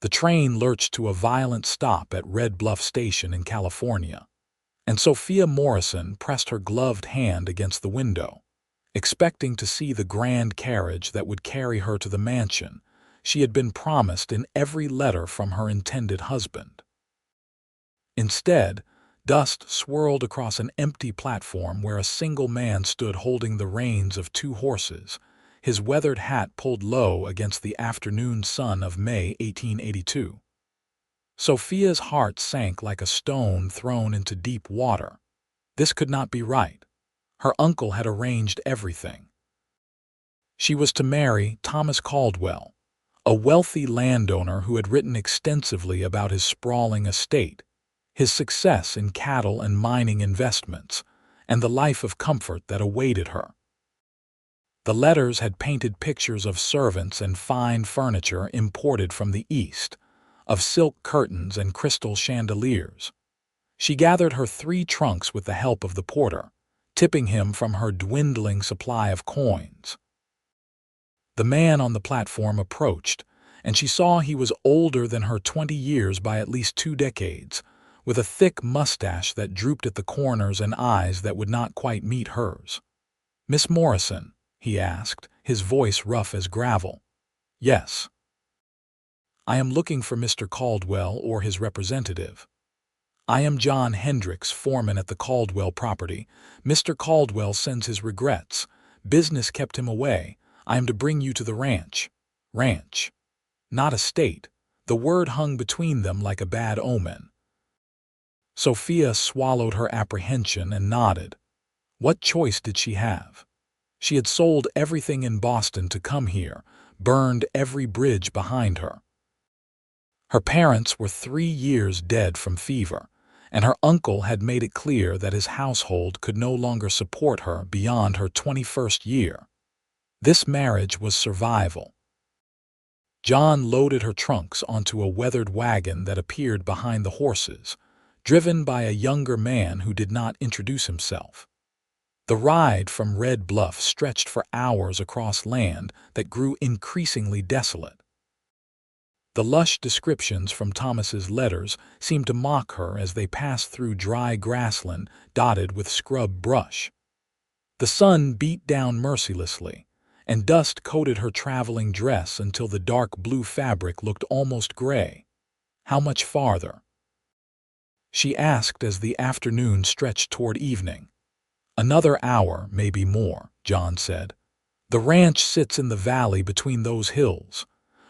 The train lurched to a violent stop at Red Bluff Station in California, and Sophia Morrison pressed her gloved hand against the window, expecting to see the grand carriage that would carry her to the mansion she had been promised in every letter from her intended husband. Instead, dust swirled across an empty platform where a single man stood holding the reins of two horses, his weathered hat pulled low against the afternoon sun of May 1882. Sophia's heart sank like a stone thrown into deep water. This could not be right. Her uncle had arranged everything. She was to marry Thomas Caldwell, a wealthy landowner who had written extensively about his sprawling estate, his success in cattle and mining investments, and the life of comfort that awaited her. The letters had painted pictures of servants and fine furniture imported from the East, of silk curtains and crystal chandeliers. She gathered her 3 trunks with the help of the porter, tipping him from her dwindling supply of coins. The man on the platform approached, and she saw he was older than her 20 years by at least 2 decades, with a thick mustache that drooped at the corners and eyes that would not quite meet hers. "Miss Morrison?" he asked, his voice rough as gravel. "Yes." "I am looking for Mr. Caldwell or his representative." "I am John Hendricks, foreman at the Caldwell property. Mr. Caldwell sends his regrets. Business kept him away. I am to bring you to the ranch." Ranch, not estate. The word hung between them like a bad omen. Sophia swallowed her apprehension and nodded. What choice did she have? She had sold everything in Boston to come here, burned every bridge behind her. Her parents were 3 years dead from fever, and her uncle had made it clear that his household could no longer support her beyond her 21st year. This marriage was survival. John loaded her trunks onto a weathered wagon that appeared behind the horses, driven by a younger man who did not introduce himself. The ride from Red Bluff stretched for hours across land that grew increasingly desolate. The lush descriptions from Thomas's letters seemed to mock her as they passed through dry grassland dotted with scrub brush. The sun beat down mercilessly, and dust coated her traveling dress until the dark blue fabric looked almost gray. How much farther? She asked as the afternoon stretched toward evening. "Another hour, maybe more," John said. "The ranch sits in the valley between those hills."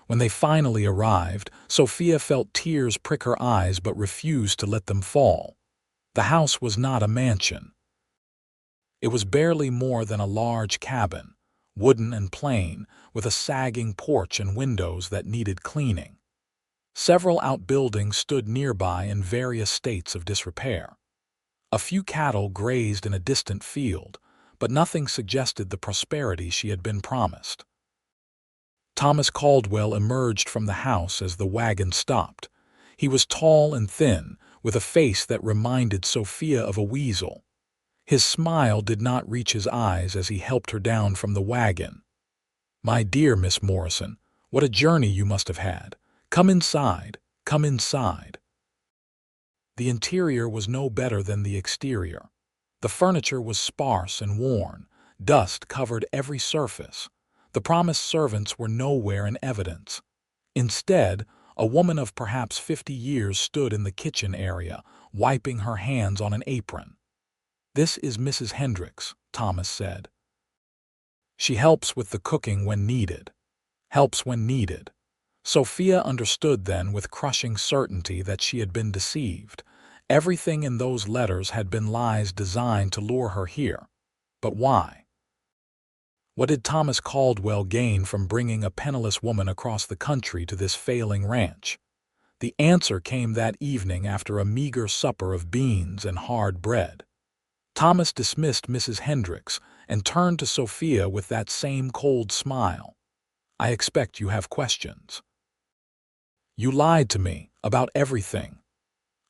When they finally arrived, Sophia felt tears prick her eyes but refused to let them fall. The house was not a mansion. It was barely more than a large cabin, wooden and plain, with a sagging porch and windows that needed cleaning. Several outbuildings stood nearby in various states of disrepair. A few cattle grazed in a distant field, but nothing suggested the prosperity she had been promised. Thomas Caldwell emerged from the house as the wagon stopped. He was tall and thin, with a face that reminded Sophia of a weasel. His smile did not reach his eyes as he helped her down from the wagon. "My dear Miss Morrison, what a journey you must have had. Come inside, come inside." The interior was no better than the exterior. The furniture was sparse and worn. Dust covered every surface. The promised servants were nowhere in evidence. Instead, a woman of perhaps 50 years stood in the kitchen area, wiping her hands on an apron. "This is Mrs. Hendricks," Thomas said. "She helps with the cooking when needed." Helps when needed. Sophia understood then with crushing certainty that she had been deceived. Everything in those letters had been lies designed to lure her here. But why? What did Thomas Caldwell gain from bringing a penniless woman across the country to this failing ranch? The answer came that evening after a meager supper of beans and hard bread. Thomas dismissed Mrs. Hendricks and turned to Sophia with that same cold smile. "I expect you have questions." "You lied to me about everything."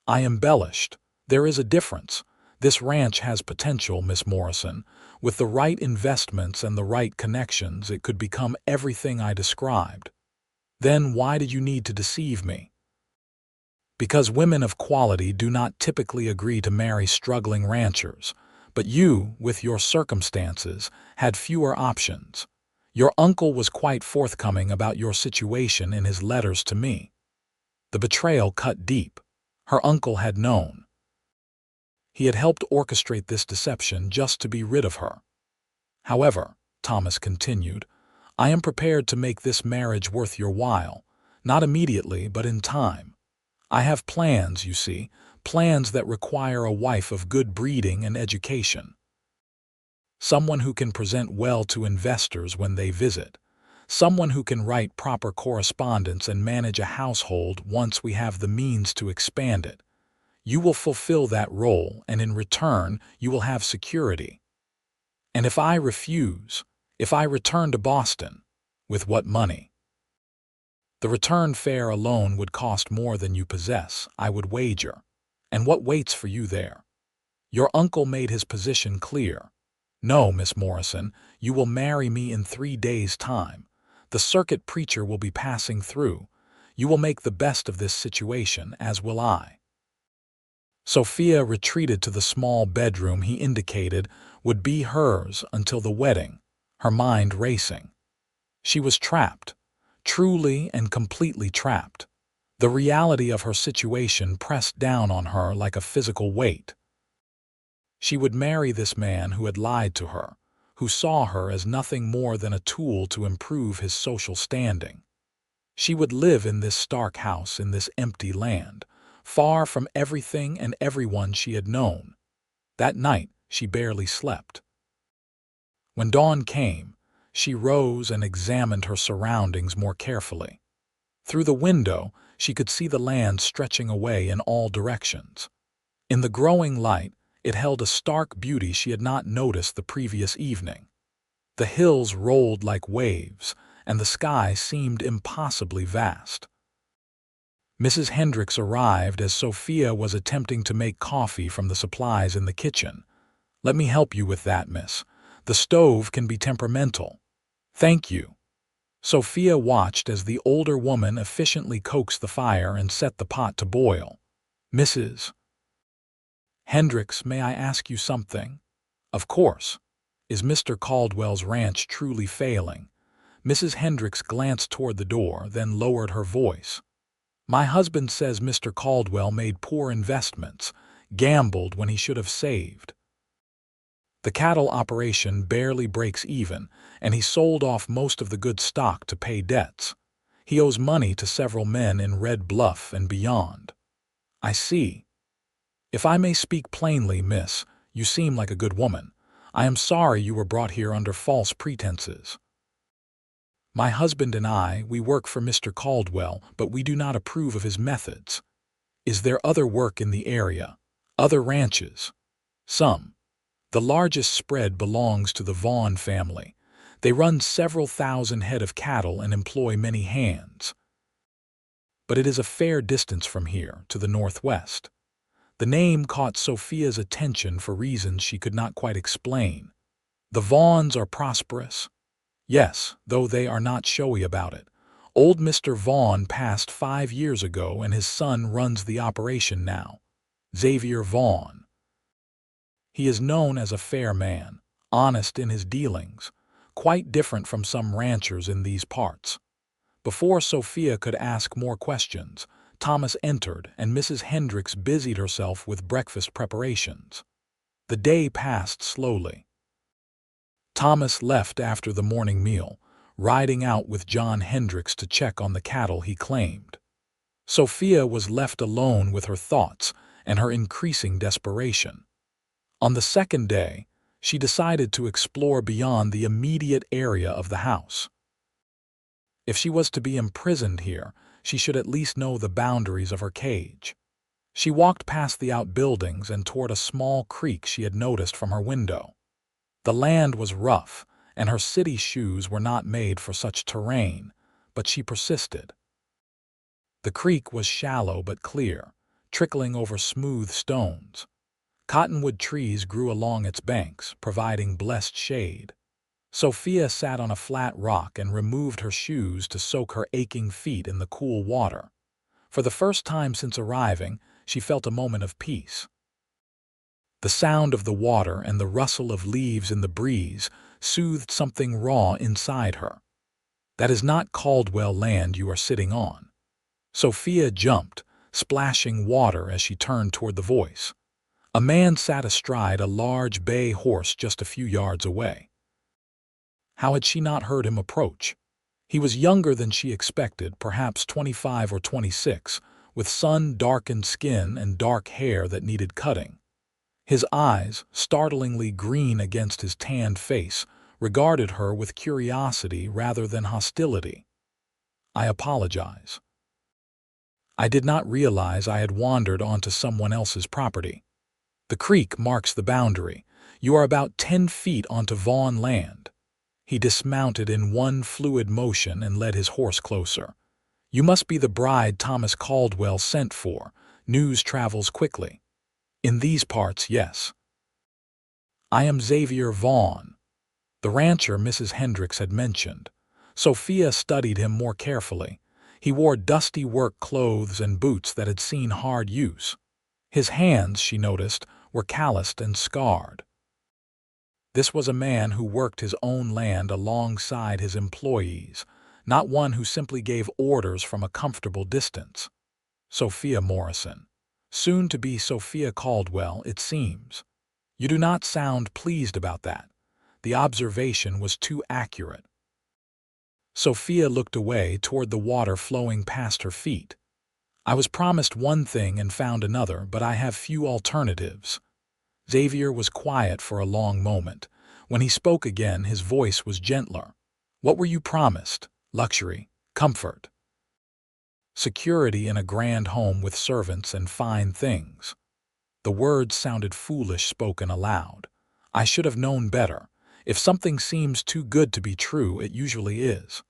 "I embellished. There is a difference. This ranch has potential, Miss Morrison. With the right investments and the right connections, it could become everything I described." Then why did you need to deceive me? Because women of quality do not typically agree to marry struggling ranchers, but you, with your circumstances, had fewer options. Your uncle was quite forthcoming about your situation in his letters to me. The betrayal cut deep. Her uncle had known. He had helped orchestrate this deception just to be rid of her. However, Thomas continued, I am prepared to make this marriage worth your while, not immediately, but in time. I have plans, you see, plans that require a wife of good breeding and education. Someone who can present well to investors when they visit. Someone who can write proper correspondence and manage a household once we have the means to expand it. You will fulfill that role, and in return, you will have security. And if I refuse, if I return to Boston, with what money? The return fare alone would cost more than you possess, I would wager. And what waits for you there? Your uncle made his position clear. No, Miss Morrison, you will marry me in 3 days' time. The circuit preacher will be passing through. You will make the best of this situation, as will I. Sophia retreated to the small bedroom he indicated would be hers until the wedding, her mind racing. She was trapped, truly and completely trapped. The reality of her situation pressed down on her like a physical weight. She would marry this man who had lied to her, who saw her as nothing more than a tool to improve his social standing. She would live in this stark house in this empty land, far from everything and everyone she had known. That night she barely slept. When dawn came, she rose and examined her surroundings more carefully. Through the window, she could see the land stretching away in all directions. In the growing light, it held a stark beauty she had not noticed the previous evening. The hills rolled like waves, and the sky seemed impossibly vast. Mrs. Hendricks arrived as Sophia was attempting to make coffee from the supplies in the kitchen. Let me help you with that, miss. The stove can be temperamental. Thank you. Sophia watched as the older woman efficiently coaxed the fire and set the pot to boil. Mrs. Hendricks, may I ask you something? Of course. Is Mr. Caldwell's ranch truly failing? Mrs. Hendricks glanced toward the door, then lowered her voice. My husband says Mr. Caldwell made poor investments, gambled when he should have saved. The cattle operation barely breaks even, and he sold off most of the good stock to pay debts. He owes money to several men in Red Bluff and beyond. I see. If I may speak plainly, miss, you seem like a good woman. I am sorry you were brought here under false pretenses. My husband and I, we work for Mr. Caldwell, but we do not approve of his methods. Is there other work in the area? Other ranches? Some. The largest spread belongs to the Vaughn family. They run several thousand head of cattle and employ many hands. But it is a fair distance from here, to the northwest. The name caught Sophia's attention for reasons she could not quite explain. The Vaughns are prosperous. Yes, though they are not showy about it. Old Mr. Vaughn passed 5 years ago and his son runs the operation now. Xavier Vaughn. He is known as a fair man, honest in his dealings, quite different from some ranchers in these parts. Before Sophia could ask more questions, Thomas entered and Mrs. Hendricks busied herself with breakfast preparations. The day passed slowly. Thomas left after the morning meal, riding out with John Hendricks to check on the cattle he claimed. Sophia was left alone with her thoughts and her increasing desperation. On the second day, she decided to explore beyond the immediate area of the house. If she was to be imprisoned here, she should at least know the boundaries of her cage. She walked past the outbuildings and toward a small creek she had noticed from her window. The land was rough, and her city shoes were not made for such terrain, but she persisted. The creek was shallow but clear, trickling over smooth stones. Cottonwood trees grew along its banks, providing blessed shade. Sophia sat on a flat rock and removed her shoes to soak her aching feet in the cool water. For the first time since arriving, she felt a moment of peace. The sound of the water and the rustle of leaves in the breeze soothed something raw inside her. That is not Caldwell land you are sitting on. Sophia jumped, splashing water as she turned toward the voice. A man sat astride a large bay horse just a few yards away. How had she not heard him approach? He was younger than she expected, perhaps 25 or 26, with sun-darkened skin and dark hair that needed cutting. His eyes, startlingly green against his tanned face, regarded her with curiosity rather than hostility. "I apologize. I did not realize I had wandered onto someone else's property. The creek marks the boundary. You are about 10 feet onto Vaughn land." He dismounted in one fluid motion and led his horse closer. "You must be the bride Thomas Caldwell sent for. News travels quickly." "In these parts, yes." "I am Xavier Vaughn," the rancher Mrs. Hendricks had mentioned. Sophia studied him more carefully. He wore dusty work clothes and boots that had seen hard use. His hands, she noticed, were calloused and scarred. This was a man who worked his own land alongside his employees, not one who simply gave orders from a comfortable distance. Sophia Morrison. Soon to be Sophia Caldwell, it seems. You do not sound pleased about that. The observation was too accurate. Sophia looked away toward the water flowing past her feet. "I was promised one thing and found another, but I have few alternatives." Xavier was quiet for a long moment. When he spoke again, his voice was gentler. "What were you promised? Luxury, comfort, security in a grand home with servants and fine things." The words sounded foolish spoken aloud. "I should have known better. If something seems too good to be true, it usually is.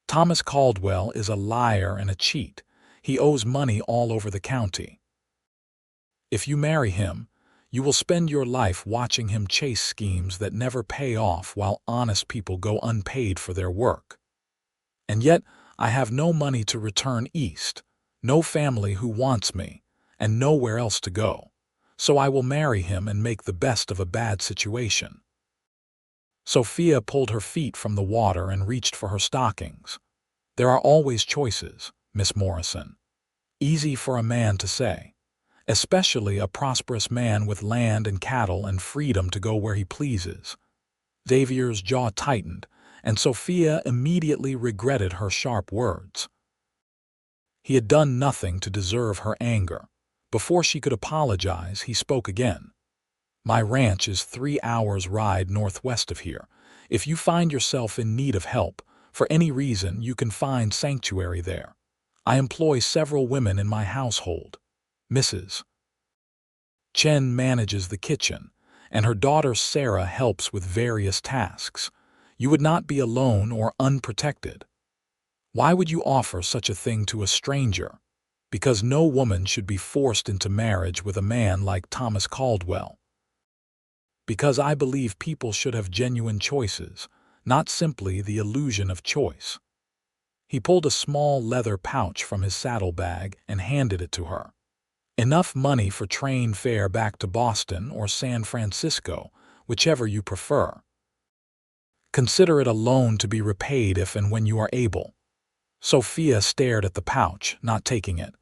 Thomas Caldwell is a liar and a cheat. He owes money all over the county. If you marry him, you will spend your life watching him chase schemes that never pay off while honest people go unpaid for their work. And yet, I have no money to return east, no family who wants me, and nowhere else to go. So I will marry him and make the best of a bad situation." Sophia pulled her feet from the water and reached for her stockings. "There are always choices, Miss Morrison. Easy for a man to say. Especially a prosperous man with land and cattle and freedom to go where he pleases." Xavier's jaw tightened, and Sophia immediately regretted her sharp words. He had done nothing to deserve her anger. Before she could apologize, he spoke again. "My ranch is 3 hours' ride northwest of here. If you find yourself in need of help, for any reason, you can find sanctuary there. I employ several women in my household. Mrs. Chen manages the kitchen, and her daughter Sarah helps with various tasks. You would not be alone or unprotected. Why would you offer such a thing to a stranger? Because no woman should be forced into marriage with a man like Thomas Caldwell. Because I believe people should have genuine choices, not simply the illusion of choice." He pulled a small leather pouch from his saddlebag and handed it to her. "Enough money for train fare back to Boston or San Francisco, whichever you prefer. Consider it a loan to be repaid if and when you are able." Sophia stared at the pouch, not taking it.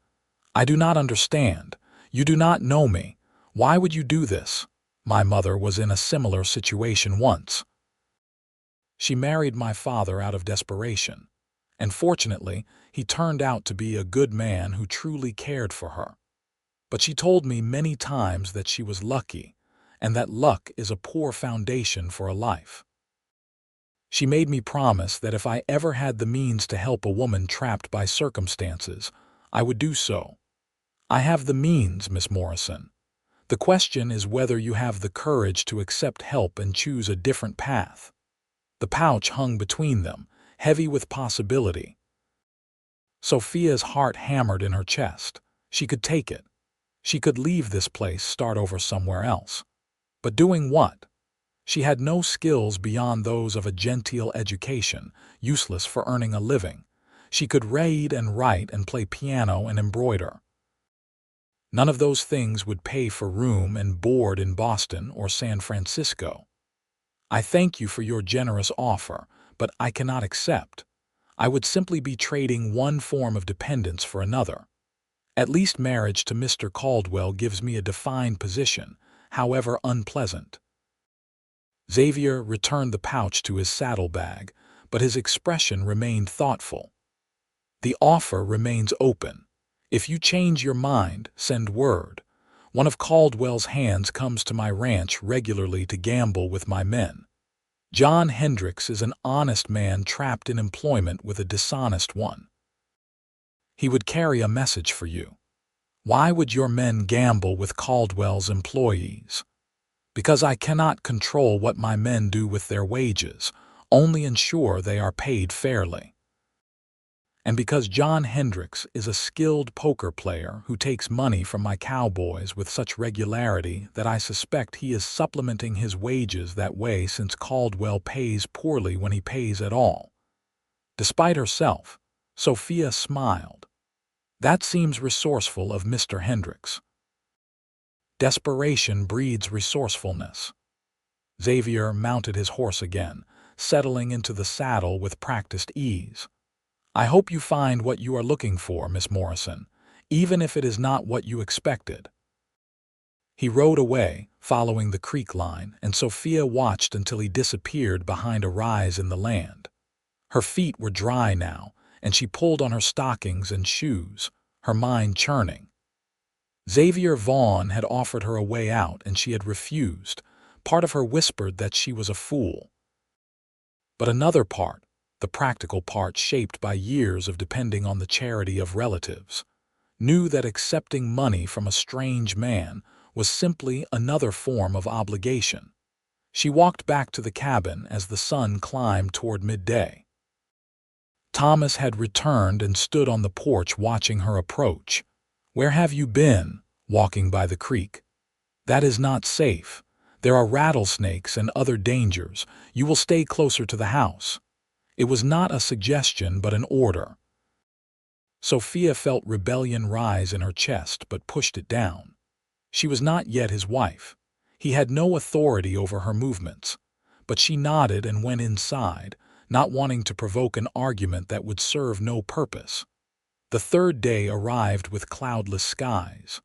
"I do not understand. You do not know me. Why would you do this? My mother was in a similar situation once. She married my father out of desperation, and fortunately, he turned out to be a good man who truly cared for her. But she told me many times that she was lucky, and that luck is a poor foundation for a life. She made me promise that if I ever had the means to help a woman trapped by circumstances, I would do so. I have the means, Miss Morrison. The question is whether you have the courage to accept help and choose a different path." The pouch hung between them, heavy with possibility. Sophia's heart hammered in her chest. She could take it. She could leave this place, start over somewhere else. But doing what? She had no skills beyond those of a genteel education, useless for earning a living. She could read and write and play piano and embroider. None of those things would pay for room and board in Boston or San Francisco. I thank you for your generous offer, but I cannot accept. I would simply be trading one form of dependence for another. At least marriage to Mr. Caldwell gives me a defined position, however unpleasant. Xavier returned the pouch to his saddlebag, but his expression remained thoughtful. The offer remains open. If you change your mind, send word. One of Caldwell's hands comes to my ranch regularly to gamble with my men. John Hendricks is an honest man trapped in employment with a dishonest one. He would carry a message for you. Why would your men gamble with Caldwell's employees? Because I cannot control what my men do with their wages, only ensure they are paid fairly. And because John Hendricks is a skilled poker player who takes money from my cowboys with such regularity that I suspect he is supplementing his wages that way, since Caldwell pays poorly when he pays at all. Despite herself, Sophia smiled. That seems resourceful of Mr. Hendricks. Desperation breeds resourcefulness. Xavier mounted his horse again, settling into the saddle with practiced ease. I hope you find what you are looking for, Miss Morrison, even if it is not what you expected. He rode away, following the creek line, and Sophia watched until he disappeared behind a rise in the land. Her feet were dry now, and she pulled on her stockings and shoes, her mind churning. Xavier Vaughn had offered her a way out, and she had refused. Part of her whispered that she was a fool. But another part, the practical part shaped by years of depending on the charity of relatives, knew that accepting money from a strange man was simply another form of obligation. She walked back to the cabin as the sun climbed toward midday. Thomas had returned and stood on the porch watching her approach. "Where have you been?" "Walking by the creek." "That is not safe. There are rattlesnakes and other dangers. You will stay closer to the house." It was not a suggestion but an order. Sophia felt rebellion rise in her chest but pushed it down. She was not yet his wife. He had no authority over her movements. But she nodded and went inside, not wanting to provoke an argument that would serve no purpose. The third day arrived with cloudless skies.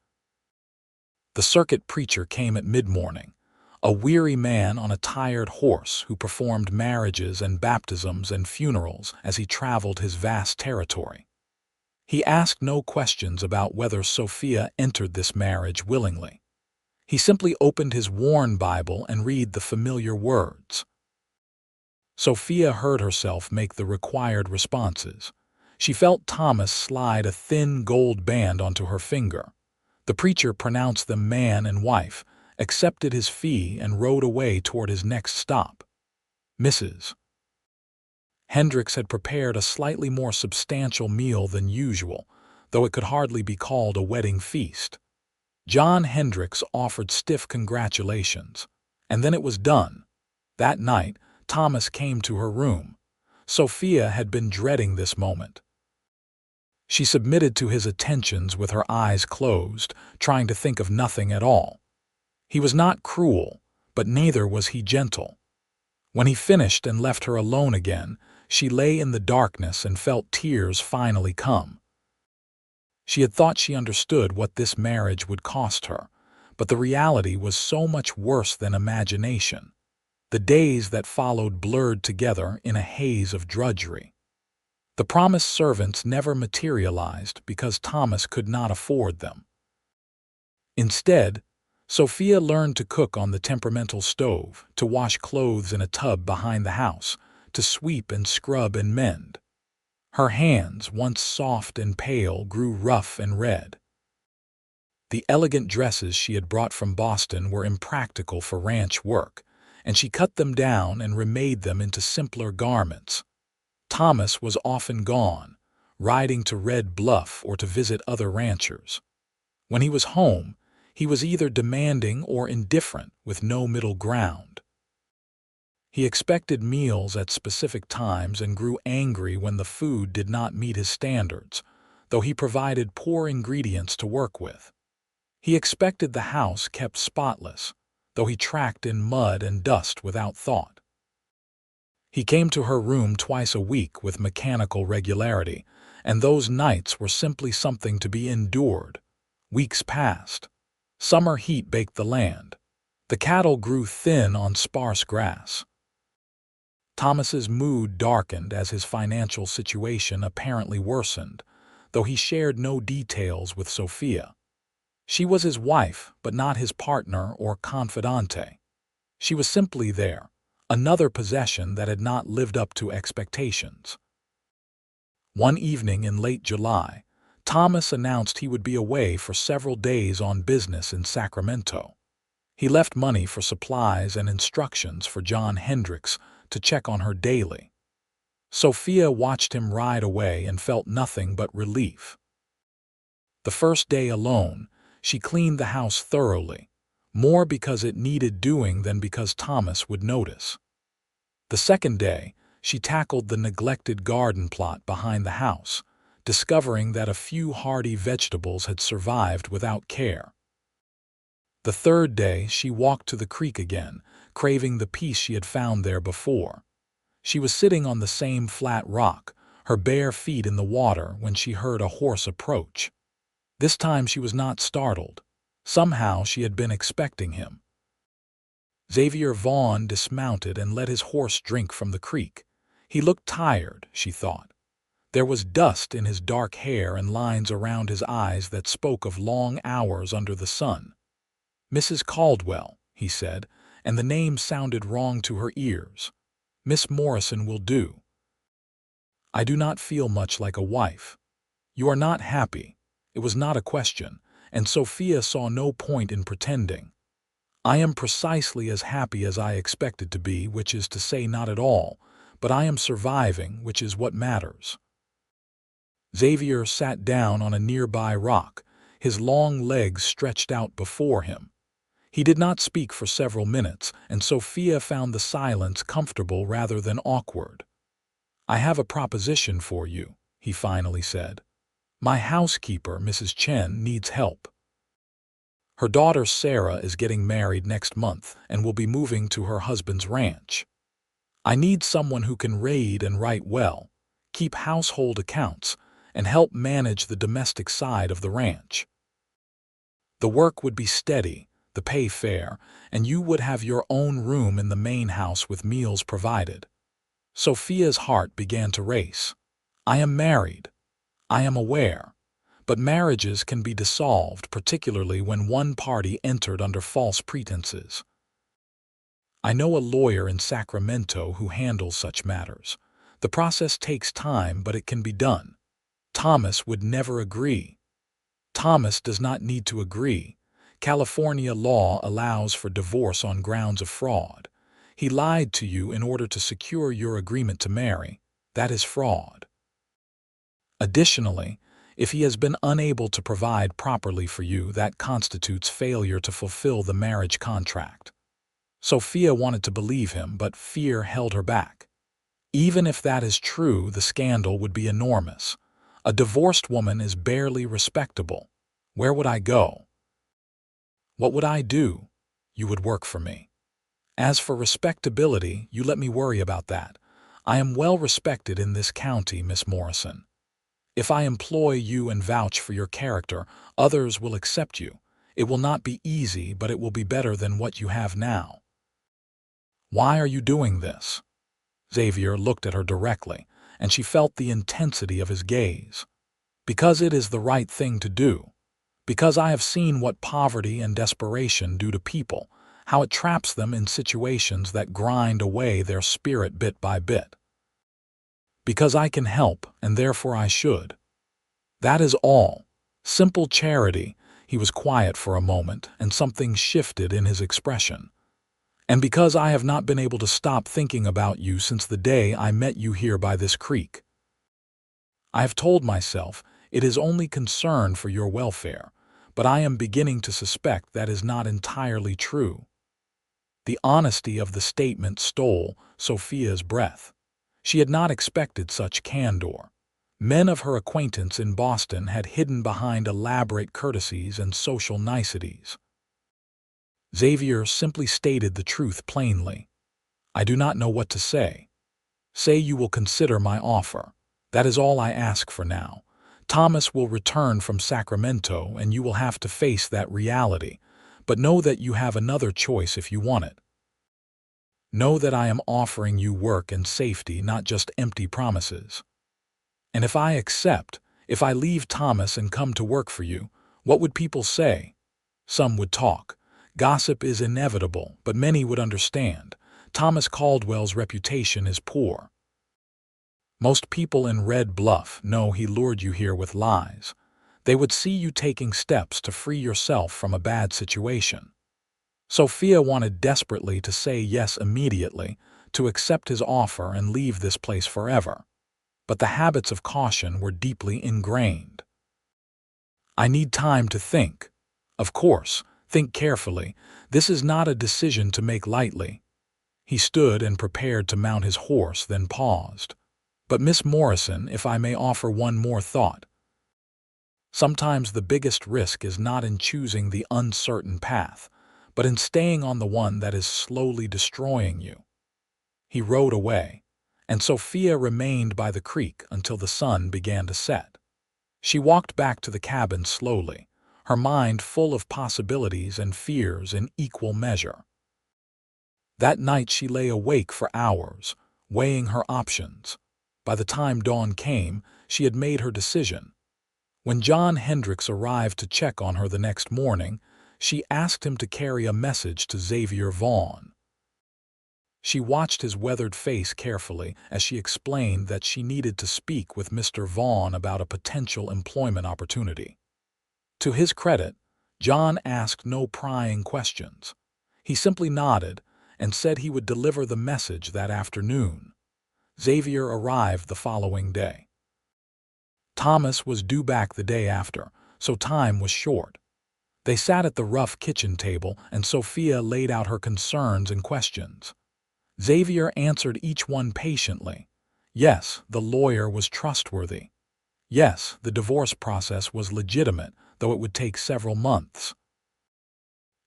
The circuit preacher came at mid-morning, a weary man on a tired horse who performed marriages and baptisms and funerals as he traveled his vast territory. He asked no questions about whether Sophia entered this marriage willingly. He simply opened his worn Bible and read the familiar words. Sophia heard herself make the required responses. She felt Thomas slide a thin gold band onto her finger. The preacher pronounced them man and wife, accepted his fee, and rode away toward his next stop. Mrs. Hendricks had prepared a slightly more substantial meal than usual, though it could hardly be called a wedding feast. John Hendricks offered stiff congratulations, and then it was done. That night, Thomas came to her room. Sophia had been dreading this moment. She submitted to his attentions with her eyes closed, trying to think of nothing at all. He was not cruel, but neither was he gentle. When he finished and left her alone again, she lay in the darkness and felt tears finally come. She had thought she understood what this marriage would cost her, but the reality was so much worse than imagination. The days that followed blurred together in a haze of drudgery. The promised servants never materialized because Thomas could not afford them. Instead, Sophia learned to cook on the temperamental stove, to wash clothes in a tub behind the house, to sweep and scrub and mend. Her hands, once soft and pale, grew rough and red. The elegant dresses she had brought from Boston were impractical for ranch work, and she cut them down and remade them into simpler garments. Thomas was often gone, riding to Red Bluff or to visit other ranchers. When he was home, he was either demanding or indifferent, with no middle ground. He expected meals at specific times and grew angry when the food did not meet his standards, though he provided poor ingredients to work with. He expected the house kept spotless, though he tracked in mud and dust without thought. He came to her room twice a week with mechanical regularity, and those nights were simply something to be endured. Weeks passed. Summer heat baked the land. The cattle grew thin on sparse grass. Thomas's mood darkened as his financial situation apparently worsened, though he shared no details with Sophia. She was his wife, but not his partner or confidante. She was simply there, another possession that had not lived up to expectations. One evening in late July, Thomas announced he would be away for several days on business in Sacramento. He left money for supplies and instructions for John Hendricks to check on her daily. Sophia watched him ride away and felt nothing but relief. The first day alone, she cleaned the house thoroughly, more because it needed doing than because Thomas would notice. The second day, she tackled the neglected garden plot behind the house, discovering that a few hardy vegetables had survived without care. The third day, she walked to the creek again, craving the peace she had found there before. She was sitting on the same flat rock, her bare feet in the water, when she heard a horse approach. This time she was not startled. Somehow she had been expecting him. Xavier Vaughn dismounted and let his horse drink from the creek. He looked tired, she thought. There was dust in his dark hair and lines around his eyes that spoke of long hours under the sun. "Mrs. Caldwell," he said, and the name sounded wrong to her ears. "Miss Morrison will do." "I do not feel much like a wife." "You are not happy." It was not a question, and Sophia saw no point in pretending. "I am precisely as happy as I expected to be, which is to say not at all, but I am surviving, which is what matters." Xavier sat down on a nearby rock, his long legs stretched out before him. He did not speak for several minutes, and Sophia found the silence comfortable rather than awkward. "I have a proposition for you," he finally said. "My housekeeper, Mrs. Chen, needs help. Her daughter Sarah is getting married next month and will be moving to her husband's ranch. I need someone who can read and write well, keep household accounts, and help manage the domestic side of the ranch. The work would be steady, the pay fair, and you would have your own room in the main house with meals provided." Sophia's heart began to race. "I am married. I am aware. But marriages can be dissolved, particularly when one party entered under false pretenses. I know a lawyer in Sacramento who handles such matters. The process takes time, but it can be done." Thomas would never agree. Thomas does not need to agree. California law allows for divorce on grounds of fraud. He lied to you in order to secure your agreement to marry. That is fraud. Additionally, if he has been unable to provide properly for you, that constitutes failure to fulfill the marriage contract. Sophia wanted to believe him, but fear held her back. Even if that is true, the scandal would be enormous. A divorced woman is barely respectable. Where would I go? What would I do? You would work for me. As for respectability, you let me worry about that. I am well respected in this county, Miss Morrison. If I employ you and vouch for your character, others will accept you. It will not be easy, but it will be better than what you have now. Why are you doing this? Xavier looked at her directly, and she felt the intensity of his gaze. Because it is the right thing to do. Because I have seen what poverty and desperation do to people, how it traps them in situations that grind away their spirit bit by bit. Because I can help, and therefore I should. That is all. Simple charity. He was quiet for a moment, and something shifted in his expression. And because I have not been able to stop thinking about you since the day I met you here by this creek. I have told myself it is only concern for your welfare, but I am beginning to suspect that is not entirely true. The honesty of the statement stole Sophia's breath. She had not expected such candor. Men of her acquaintance in Boston had hidden behind elaborate courtesies and social niceties. Xavier simply stated the truth plainly. "I do not know what to say. Say you will consider my offer. That is all I ask for now. Thomas will return from Sacramento and you will have to face that reality, but know that you have another choice if you want it. Know that I am offering you work and safety, not just empty promises. And if I accept, if I leave Thomas and come to work for you, what would people say? Some would talk. Gossip is inevitable, but many would understand. Thomas Caldwell's reputation is poor. Most people in Red Bluff know he lured you here with lies. They would see you taking steps to free yourself from a bad situation." Sophia wanted desperately to say yes immediately, to accept his offer and leave this place forever. But the habits of caution were deeply ingrained. "I need time to think. Of course, think carefully. This is not a decision to make lightly." He stood and prepared to mount his horse, then paused. "But Miss Morrison, if I may offer one more thought. Sometimes the biggest risk is not in choosing the uncertain path, but in staying on the one that is slowly destroying you." He rode away, and Sophia remained by the creek until the sun began to set. She walked back to the cabin slowly, her mind full of possibilities and fears in equal measure. That night she lay awake for hours, weighing her options. By the time dawn came, she had made her decision. When John Hendricks arrived to check on her the next morning, she asked him to carry a message to Xavier Vaughn. She watched his weathered face carefully as she explained that she needed to speak with Mr. Vaughn about a potential employment opportunity. To his credit, John asked no prying questions. He simply nodded and said he would deliver the message that afternoon. Xavier arrived the following day. Thomas was due back the day after, so time was short. They sat at the rough kitchen table and Sophia laid out her concerns and questions. Xavier answered each one patiently. Yes, the lawyer was trustworthy. Yes, the divorce process was legitimate, though it would take several months.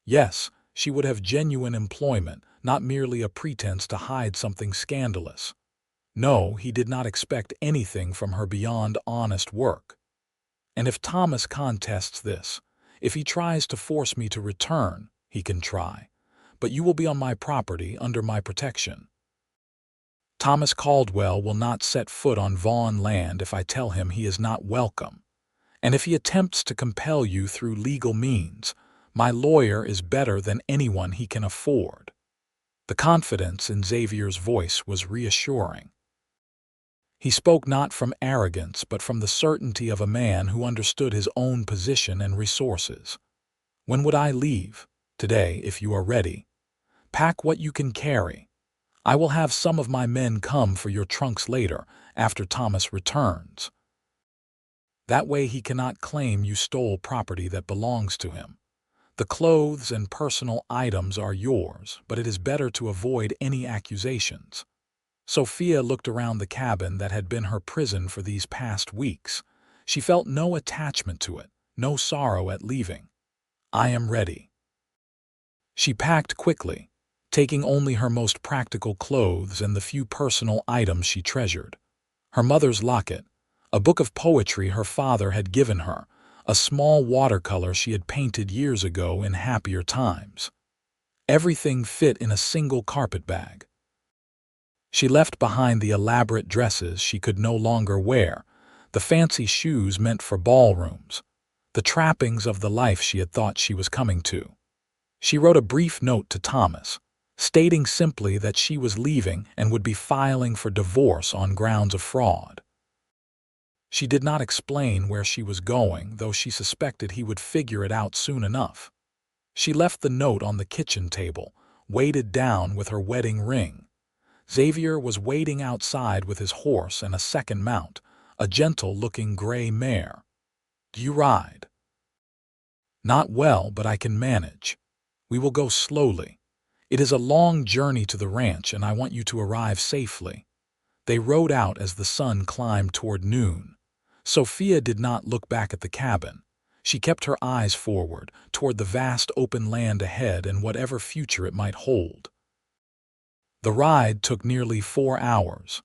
Yes, she would have genuine employment, not merely a pretense to hide something scandalous. No, he did not expect anything from her beyond honest work. "And if Thomas contests this, if he tries to force me to return, he can try. But you will be on my property under my protection. Thomas Caldwell will not set foot on Vaughn land if I tell him he is not welcome. And if he attempts to compel you through legal means, my lawyer is better than anyone he can afford." The confidence in Xavier's voice was reassuring. He spoke not from arrogance but from the certainty of a man who understood his own position and resources. "When would I leave?" "Today, if you are ready. Pack what you can carry. I will have some of my men come for your trunks later, after Thomas returns. That way he cannot claim you stole property that belongs to him. The clothes and personal items are yours, but it is better to avoid any accusations." Sophia looked around the cabin that had been her prison for these past weeks. She felt no attachment to it, no sorrow at leaving. "I am ready." She packed quickly, taking only her most practical clothes and the few personal items she treasured. Her mother's locket, a book of poetry her father had given her, a small watercolor she had painted years ago in happier times. Everything fit in a single carpet bag. She left behind the elaborate dresses she could no longer wear, the fancy shoes meant for ballrooms, the trappings of the life she had thought she was coming to. She wrote a brief note to Thomas, stating simply that she was leaving and would be filing for divorce on grounds of fraud. She did not explain where she was going, though she suspected he would figure it out soon enough. She left the note on the kitchen table, weighted down with her wedding ring. Xavier was waiting outside with his horse and a second mount, a gentle-looking gray mare. "Do you ride?" "Not well, but I can manage. We will go slowly. It is a long journey to the ranch, and I want you to arrive safely." They rode out as the sun climbed toward noon. Sophia did not look back at the cabin. She kept her eyes forward, toward the vast open land ahead and whatever future it might hold. The ride took nearly 4 hours.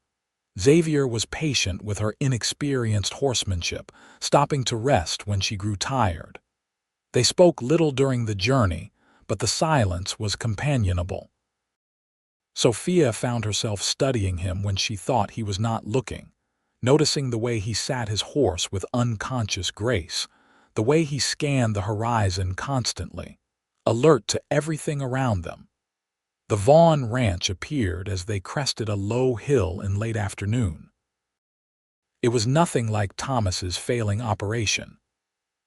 Xavier was patient with her inexperienced horsemanship, stopping to rest when she grew tired. They spoke little during the journey, but the silence was companionable. Sophia found herself studying him when she thought he was not looking, noticing the way he sat his horse with unconscious grace, the way he scanned the horizon constantly, alert to everything around them. The Vaughn ranch appeared as they crested a low hill in late afternoon. It was nothing like Thomas's failing operation.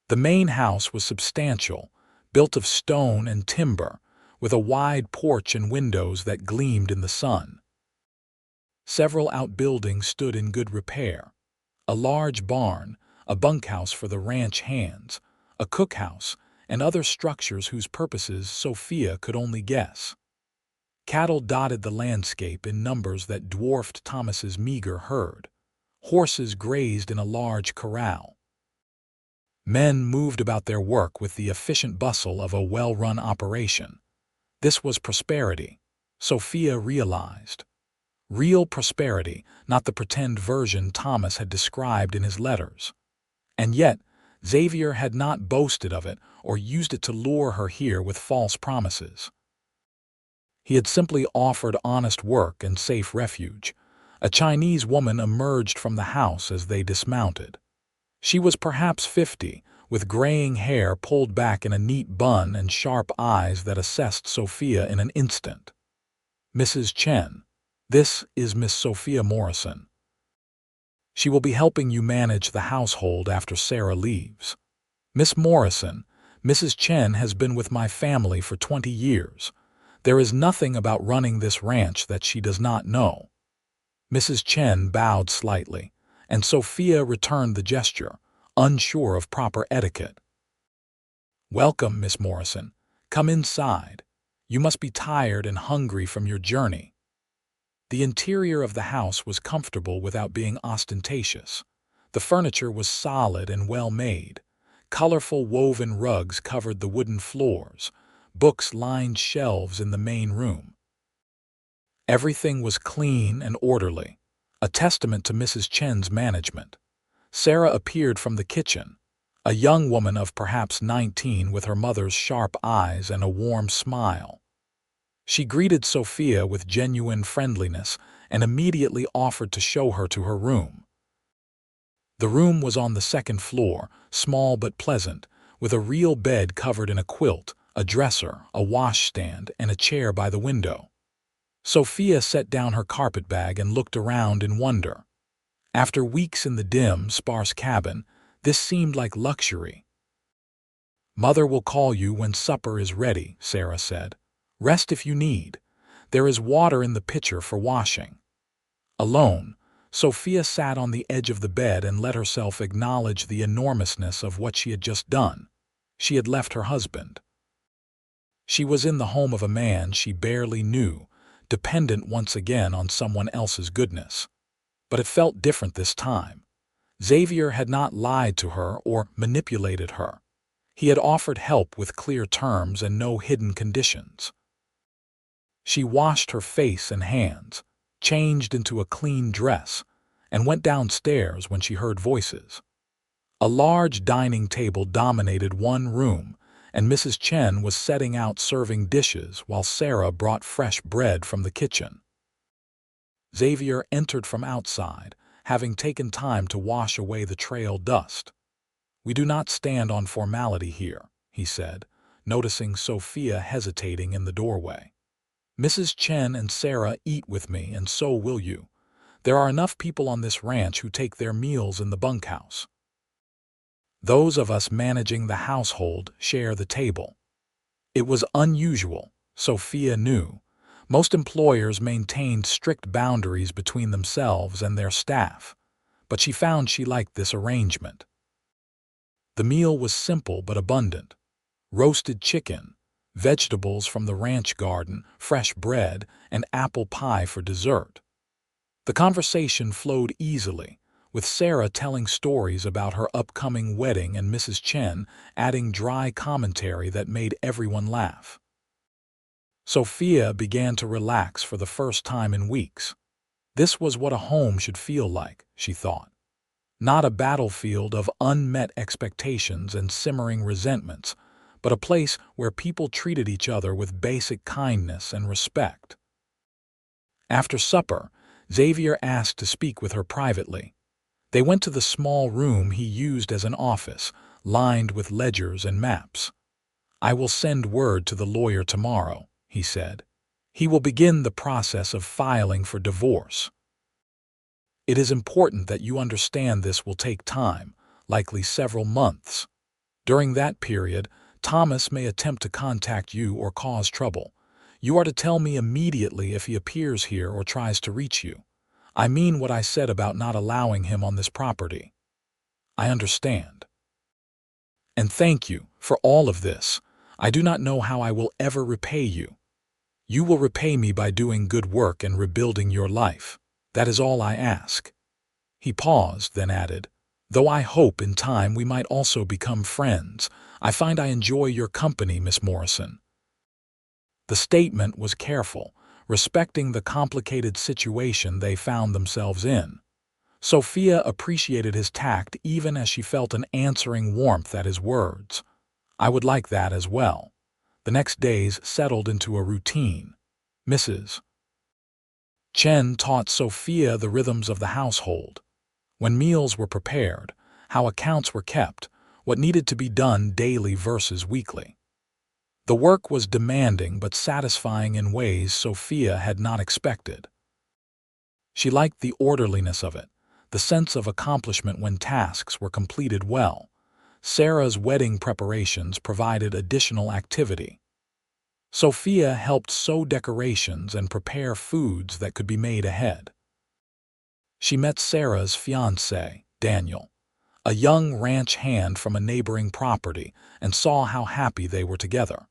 The main house was substantial, built of stone and timber, with a wide porch and windows that gleamed in the sun. Several outbuildings stood in good repair. A large barn, a bunkhouse for the ranch hands, a cookhouse, and other structures whose purposes Sophia could only guess. Cattle dotted the landscape in numbers that dwarfed Thomas's meager herd. Horses grazed in a large corral. Men moved about their work with the efficient bustle of a well-run operation. This was prosperity, Sophia realized. Real prosperity, not the pretend version Thomas had described in his letters. And yet, Xavier had not boasted of it or used it to lure her here with false promises. He had simply offered honest work and safe refuge. A Chinese woman emerged from the house as they dismounted. She was perhaps 50, with graying hair pulled back in a neat bun and sharp eyes that assessed Sophia in an instant. "Mrs. Chen, this is Miss Sophia Morrison. She will be helping you manage the household after Sarah leaves. Miss Morrison, Mrs. Chen has been with my family for 20 years. There is nothing about running this ranch that she does not know." Mrs. Chen bowed slightly, and Sophia returned the gesture, unsure of proper etiquette. "Welcome, Miss Morrison. Come inside. You must be tired and hungry from your journey." The interior of the house was comfortable without being ostentatious. The furniture was solid and well made. Colorful woven rugs covered the wooden floors. Books lined shelves in the main room. Everything was clean and orderly, a testament to Mrs. Chen's management. Sarah appeared from the kitchen, a young woman of perhaps 19 with her mother's sharp eyes and a warm smile. She greeted Sophia with genuine friendliness and immediately offered to show her to her room. The room was on the second floor, small but pleasant, with a real bed covered in a quilt, a dresser, a washstand, and a chair by the window. Sophia set down her carpetbag and looked around in wonder. After weeks in the dim, sparse cabin, this seemed like luxury. "Mother will call you when supper is ready," Sarah said. "Rest if you need. There is water in the pitcher for washing." Alone, Sophia sat on the edge of the bed and let herself acknowledge the enormousness of what she had just done. She had left her husband. She was in the home of a man she barely knew, dependent once again on someone else's goodness. But it felt different this time. Xavier had not lied to her or manipulated her. He had offered help with clear terms and no hidden conditions. She washed her face and hands, changed into a clean dress, and went downstairs when she heard voices. A large dining table dominated one room, and Mrs. Chen was setting out serving dishes while Sarah brought fresh bread from the kitchen. Xavier entered from outside, having taken time to wash away the trail dust. "We do not stand on formality here," he said, noticing Sophia hesitating in the doorway. "Mrs. Chen and Sarah eat with me, and so will you. There are enough people on this ranch who take their meals in the bunkhouse. Those of us managing the household share the table." It was unusual, Sophia knew. Most employers maintained strict boundaries between themselves and their staff, but she found she liked this arrangement. The meal was simple but abundant. Roasted chicken, vegetables from the ranch garden, fresh bread, and apple pie for dessert. The conversation flowed easily, with Sarah telling stories about her upcoming wedding and Mrs. Chen adding dry commentary that made everyone laugh. Sophia began to relax for the first time in weeks. This was what a home should feel like, she thought. Not a battlefield of unmet expectations and simmering resentments, but a place where people treated each other with basic kindness and respect. After supper, Xavier asked to speak with her privately. They went to the small room he used as an office, lined with ledgers and maps. "I will send word to the lawyer tomorrow," he said. "He will begin the process of filing for divorce. It is important that you understand this will take time, likely several months. During that period, Thomas may attempt to contact you or cause trouble. You are to tell me immediately if he appears here or tries to reach you. I mean what I said about not allowing him on this property." "I understand. And thank you for all of this. I do not know how I will ever repay you." "You will repay me by doing good work and rebuilding your life. That is all I ask." He paused, then added, "Though I hope in time we might also become friends. I find I enjoy your company, Miss Morrison." The statement was careful, respecting the complicated situation they found themselves in. Sophia appreciated his tact even as she felt an answering warmth at his words. "I would like that as well." The next days settled into a routine. Mrs. Chen taught Sophia the rhythms of the household. When meals were prepared, how accounts were kept, what needed to be done daily versus weekly. The work was demanding but satisfying in ways Sophia had not expected. She liked the orderliness of it, the sense of accomplishment when tasks were completed well. Sarah's wedding preparations provided additional activity. Sophia helped sew decorations and prepare foods that could be made ahead. She met Sarah's fiancé, Daniel, a young ranch hand from a neighboring property, and saw how happy they were together.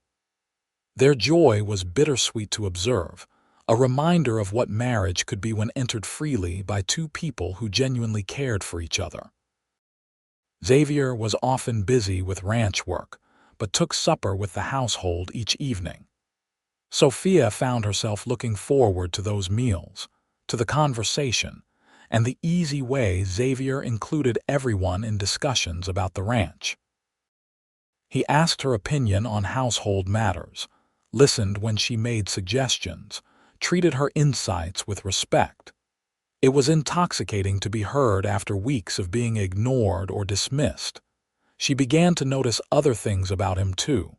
Their joy was bittersweet to observe, a reminder of what marriage could be when entered freely by two people who genuinely cared for each other. Xavier was often busy with ranch work, but took supper with the household each evening. Sophia found herself looking forward to those meals, to the conversation, and the easy way Xavier included everyone in discussions about the ranch. He asked her opinion on household matters, listened when she made suggestions, treated her insights with respect. It was intoxicating to be heard after weeks of being ignored or dismissed. She began to notice other things about him too.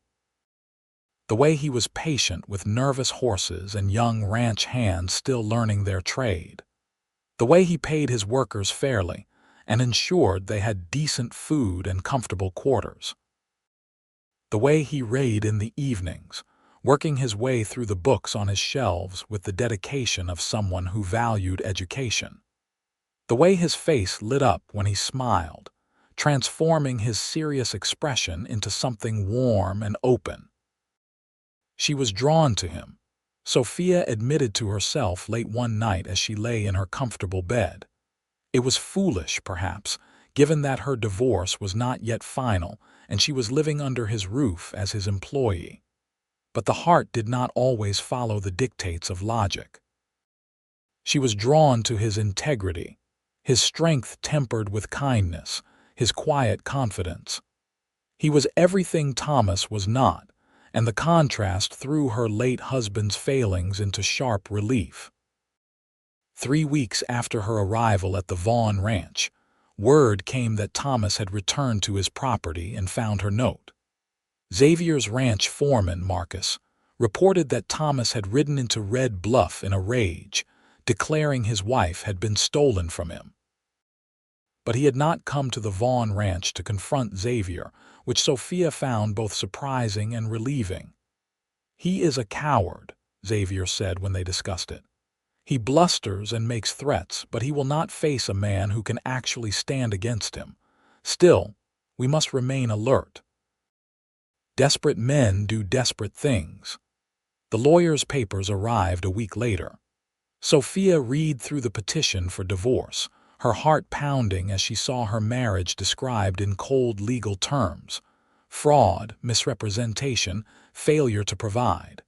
The way he was patient with nervous horses and young ranch hands still learning their trade. The way he paid his workers fairly and ensured they had decent food and comfortable quarters. The way he read in the evenings, working his way through the books on his shelves with the dedication of someone who valued education. The way his face lit up when he smiled, transforming his serious expression into something warm and open. She was drawn to him, Sophia admitted to herself late one night as she lay in her comfortable bed. It was foolish, perhaps, given that her divorce was not yet final and she was living under his roof as his employee. But the heart did not always follow the dictates of logic. She was drawn to his integrity, his strength tempered with kindness, his quiet confidence. He was everything Thomas was not, and the contrast threw her late husband's failings into sharp relief. 3 weeks after her arrival at the Vaughn ranch, word came that Thomas had returned to his property and found her note. Xavier's ranch foreman, Marcus, reported that Thomas had ridden into Red Bluff in a rage, declaring his wife had been stolen from him. But he had not come to the Vaughn ranch to confront Xavier, which Sophia found both surprising and relieving. "He is a coward," Xavier said when they discussed it. "He blusters and makes threats, but he will not face a man who can actually stand against him. Still, we must remain alert." Desperate men do desperate things. The lawyer's papers arrived a week later. Sophia read through the petition for divorce, her heart pounding as she saw her marriage described in cold legal terms: fraud, misrepresentation, failure to provide.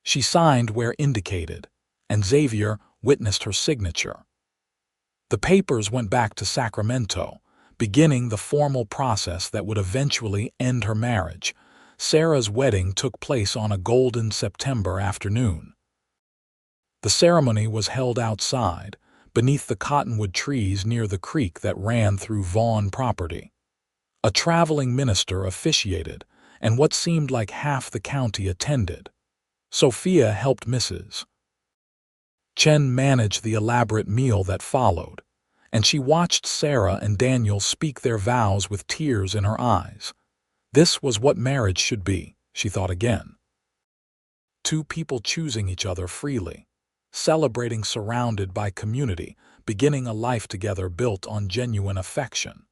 She signed where indicated, and Xavier witnessed her signature. The papers went back to Sacramento, beginning the formal process that would eventually end her marriage. Sarah's wedding took place on a golden September afternoon. The ceremony was held outside, beneath the cottonwood trees near the creek that ran through Vaughn property. A traveling minister officiated, and what seemed like half the county attended. Sophia helped Mrs. Chen manage the elaborate meal that followed, and she watched Sarah and Daniel speak their vows with tears in her eyes. This was what marriage should be, she thought again. Two people choosing each other freely, celebrating surrounded by community, beginning a life together built on genuine affection.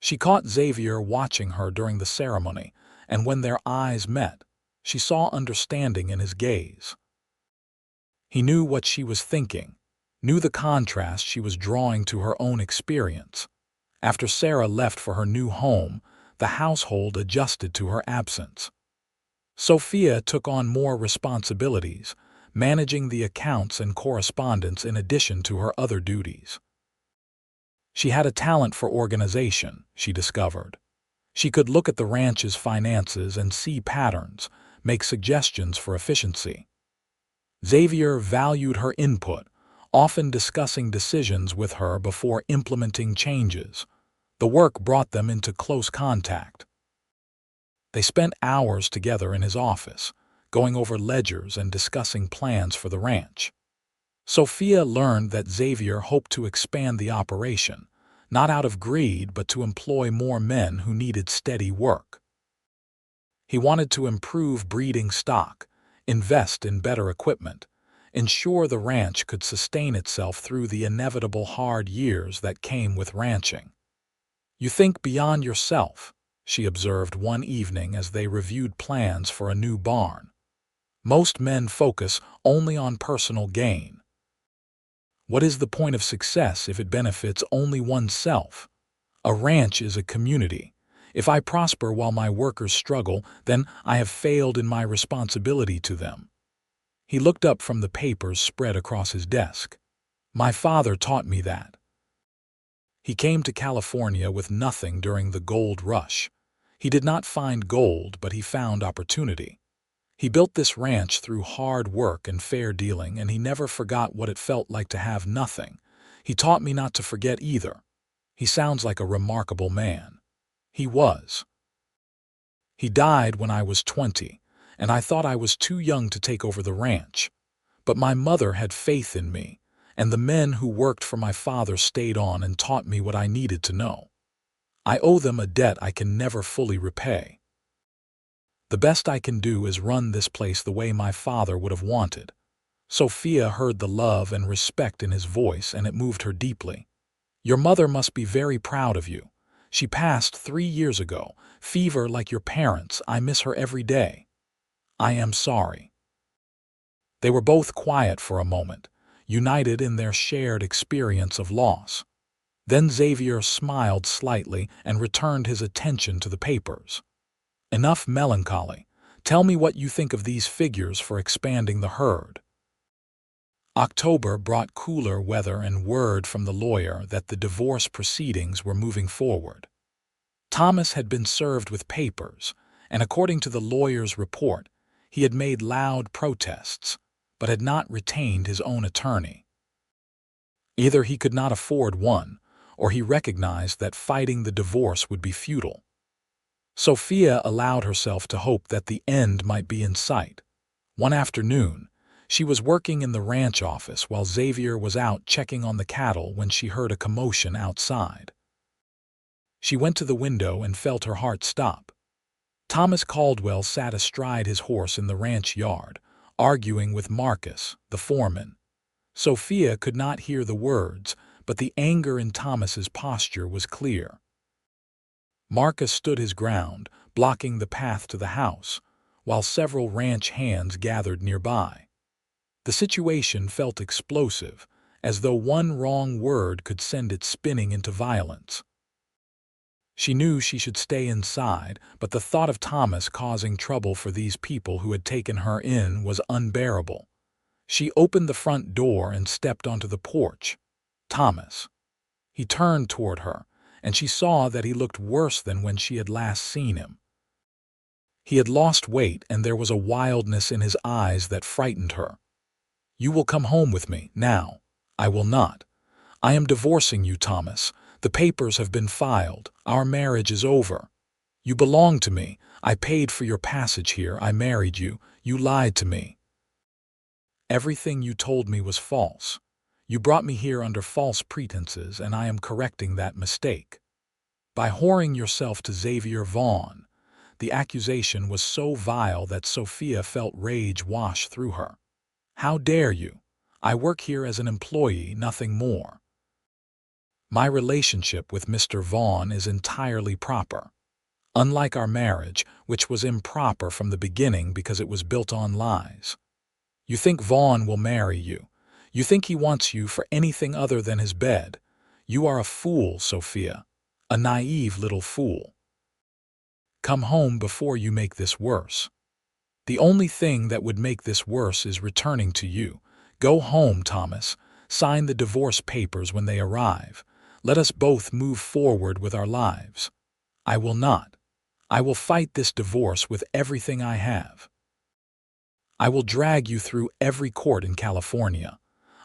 She caught Xavier watching her during the ceremony, and when their eyes met, she saw understanding in his gaze. He knew what she was thinking, knew the contrast she was drawing to her own experience. After Sarah left for her new home, the household adjusted to her absence. Sophia took on more responsibilities, managing the accounts and correspondence in addition to her other duties. She had a talent for organization, she discovered. She could look at the ranch's finances and see patterns, make suggestions for efficiency. Xavier valued her input, often discussing decisions with her before implementing changes. The work brought them into close contact. They spent hours together in his office, going over ledgers and discussing plans for the ranch. Sophia learned that Xavier hoped to expand the operation, not out of greed but to employ more men who needed steady work. He wanted to improve breeding stock, invest in better equipment, ensure the ranch could sustain itself through the inevitable hard years that came with ranching. "You think beyond yourself," she observed one evening as they reviewed plans for a new barn. "Most men focus only on personal gain. What is the point of success if it benefits only oneself? A ranch is a community. If I prosper while my workers struggle, then I have failed in my responsibility to them." He looked up from the papers spread across his desk. "My father taught me that." He came to California with nothing during the gold rush. He did not find gold, but he found opportunity. He built this ranch through hard work and fair dealing, and he never forgot what it felt like to have nothing. He taught me not to forget either. He sounds like a remarkable man. He was. He died when I was 20, and I thought I was too young to take over the ranch. But my mother had faith in me, and the men who worked for my father stayed on and taught me what I needed to know. I owe them a debt I can never fully repay. The best I can do is run this place the way my father would have wanted." Sophia heard the love and respect in his voice, and it moved her deeply. "Your mother must be very proud of you. She passed 3 years ago. Fever like your parents. I miss her every day." "I am sorry." They were both quiet for a moment, united in their shared experience of loss. Then Xavier smiled slightly and returned his attention to the papers. "Enough melancholy. Tell me what you think of these figures for expanding the herd." October brought cooler weather and word from the lawyer that the divorce proceedings were moving forward. Thomas had been served with papers, and according to the lawyer's report, he had made loud protests, but had not retained his own attorney. Either he could not afford one, or he recognized that fighting the divorce would be futile. Sophia allowed herself to hope that the end might be in sight. One afternoon, she was working in the ranch office while Xavier was out checking on the cattle when she heard a commotion outside. She went to the window and felt her heart stop. Thomas Caldwell sat astride his horse in the ranch yard, arguing with Marcus, the foreman. Sophia could not hear the words, but the anger in Thomas's posture was clear. Marcus stood his ground, blocking the path to the house, while several ranch hands gathered nearby. The situation felt explosive, as though one wrong word could send it spinning into violence. She knew she should stay inside, but the thought of Thomas causing trouble for these people who had taken her in was unbearable. She opened the front door and stepped onto the porch. Thomas. He turned toward her, and she saw that he looked worse than when she had last seen him. He had lost weight, and there was a wildness in his eyes that frightened her. "You will come home with me, now." "I will not. I am divorcing you, Thomas. The papers have been filed. Our marriage is over. You belong to me. I paid for your passage here. I married you. You lied to me. Everything you told me was false. You brought me here under false pretenses, and I am correcting that mistake. By whoring yourself to Xavier Vaughn." The accusation was so vile that Sophia felt rage wash through her. "How dare you? I work here as an employee, nothing more. My relationship with Mr. Vaughn is entirely proper. Unlike our marriage, which was improper from the beginning because it was built on lies. You think Vaughn will marry you. You think he wants you for anything other than his bed. You are a fool, Sophia. A naive little fool. Come home before you make this worse. The only thing that would make this worse is returning to you. Go home, Thomas. Sign the divorce papers when they arrive. Let us both move forward with our lives." "I will not. I will fight this divorce with everything I have. I will drag you through every court in California.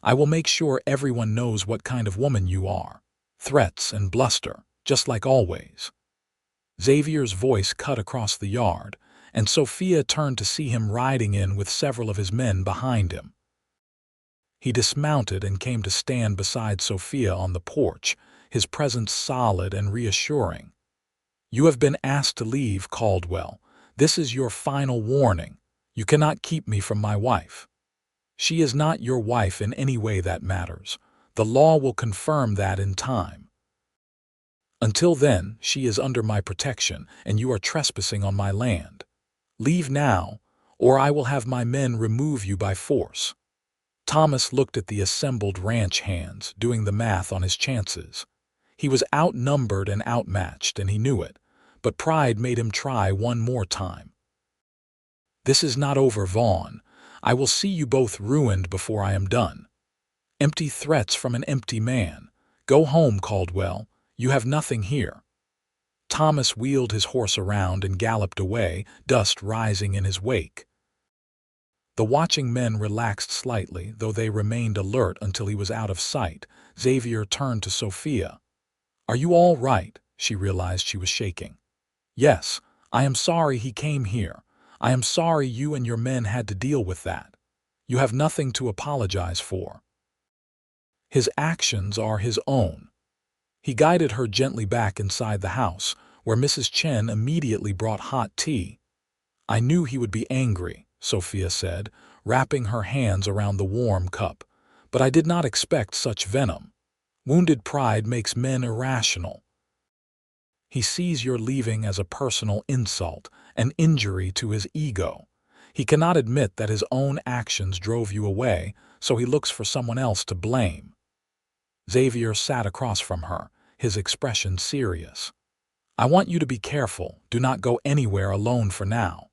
I will make sure everyone knows what kind of woman you are. Threats and bluster, just like always." Xavier's voice cut across the yard, and Sophia turned to see him riding in with several of his men behind him. He dismounted and came to stand beside Sophia on the porch, his presence solid and reassuring. "You have been asked to leave, Caldwell. This is your final warning. You cannot keep me from my wife. She is not your wife in any way that matters. The law will confirm that in time. Until then, she is under my protection, and you are trespassing on my land. Leave now, or I will have my men remove you by force." Thomas looked at the assembled ranch hands, doing the math on his chances. He was outnumbered and outmatched, and he knew it, but pride made him try one more time. "This is not over, Vaughn. I will see you both ruined before I am done. Empty threats from an empty man. Go home, Caldwell. You have nothing here." Thomas wheeled his horse around and galloped away, dust rising in his wake. The watching men relaxed slightly, though they remained alert until he was out of sight. Xavier turned to Sophia. "Are you all right?" She realized she was shaking. "Yes, I am sorry he came here. I am sorry you and your men had to deal with that. You have nothing to apologize for. His actions are his own." He guided her gently back inside the house, where Mrs. Chen immediately brought hot tea. "I knew he would be angry," Sophia said, wrapping her hands around the warm cup, "but I did not expect such venom. Wounded pride makes men irrational. He sees your leaving as a personal insult, an injury to his ego. He cannot admit that his own actions drove you away, so he looks for someone else to blame." Xavier sat across from her, his expression serious. "I want you to be careful. Do not go anywhere alone for now.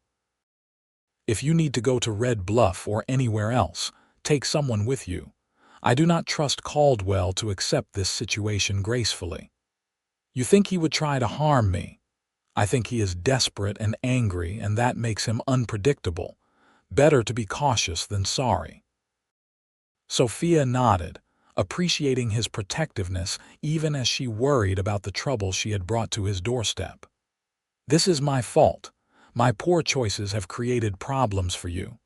If you need to go to Red Bluff or anywhere else, take someone with you. I do not trust Caldwell to accept this situation gracefully. You think he would try to harm me. I think he is desperate and angry, and that makes him unpredictable. Better to be cautious than sorry." Sophia nodded, appreciating his protectiveness even as she worried about the trouble she had brought to his doorstep. "This is my fault. My poor choices have created problems for you."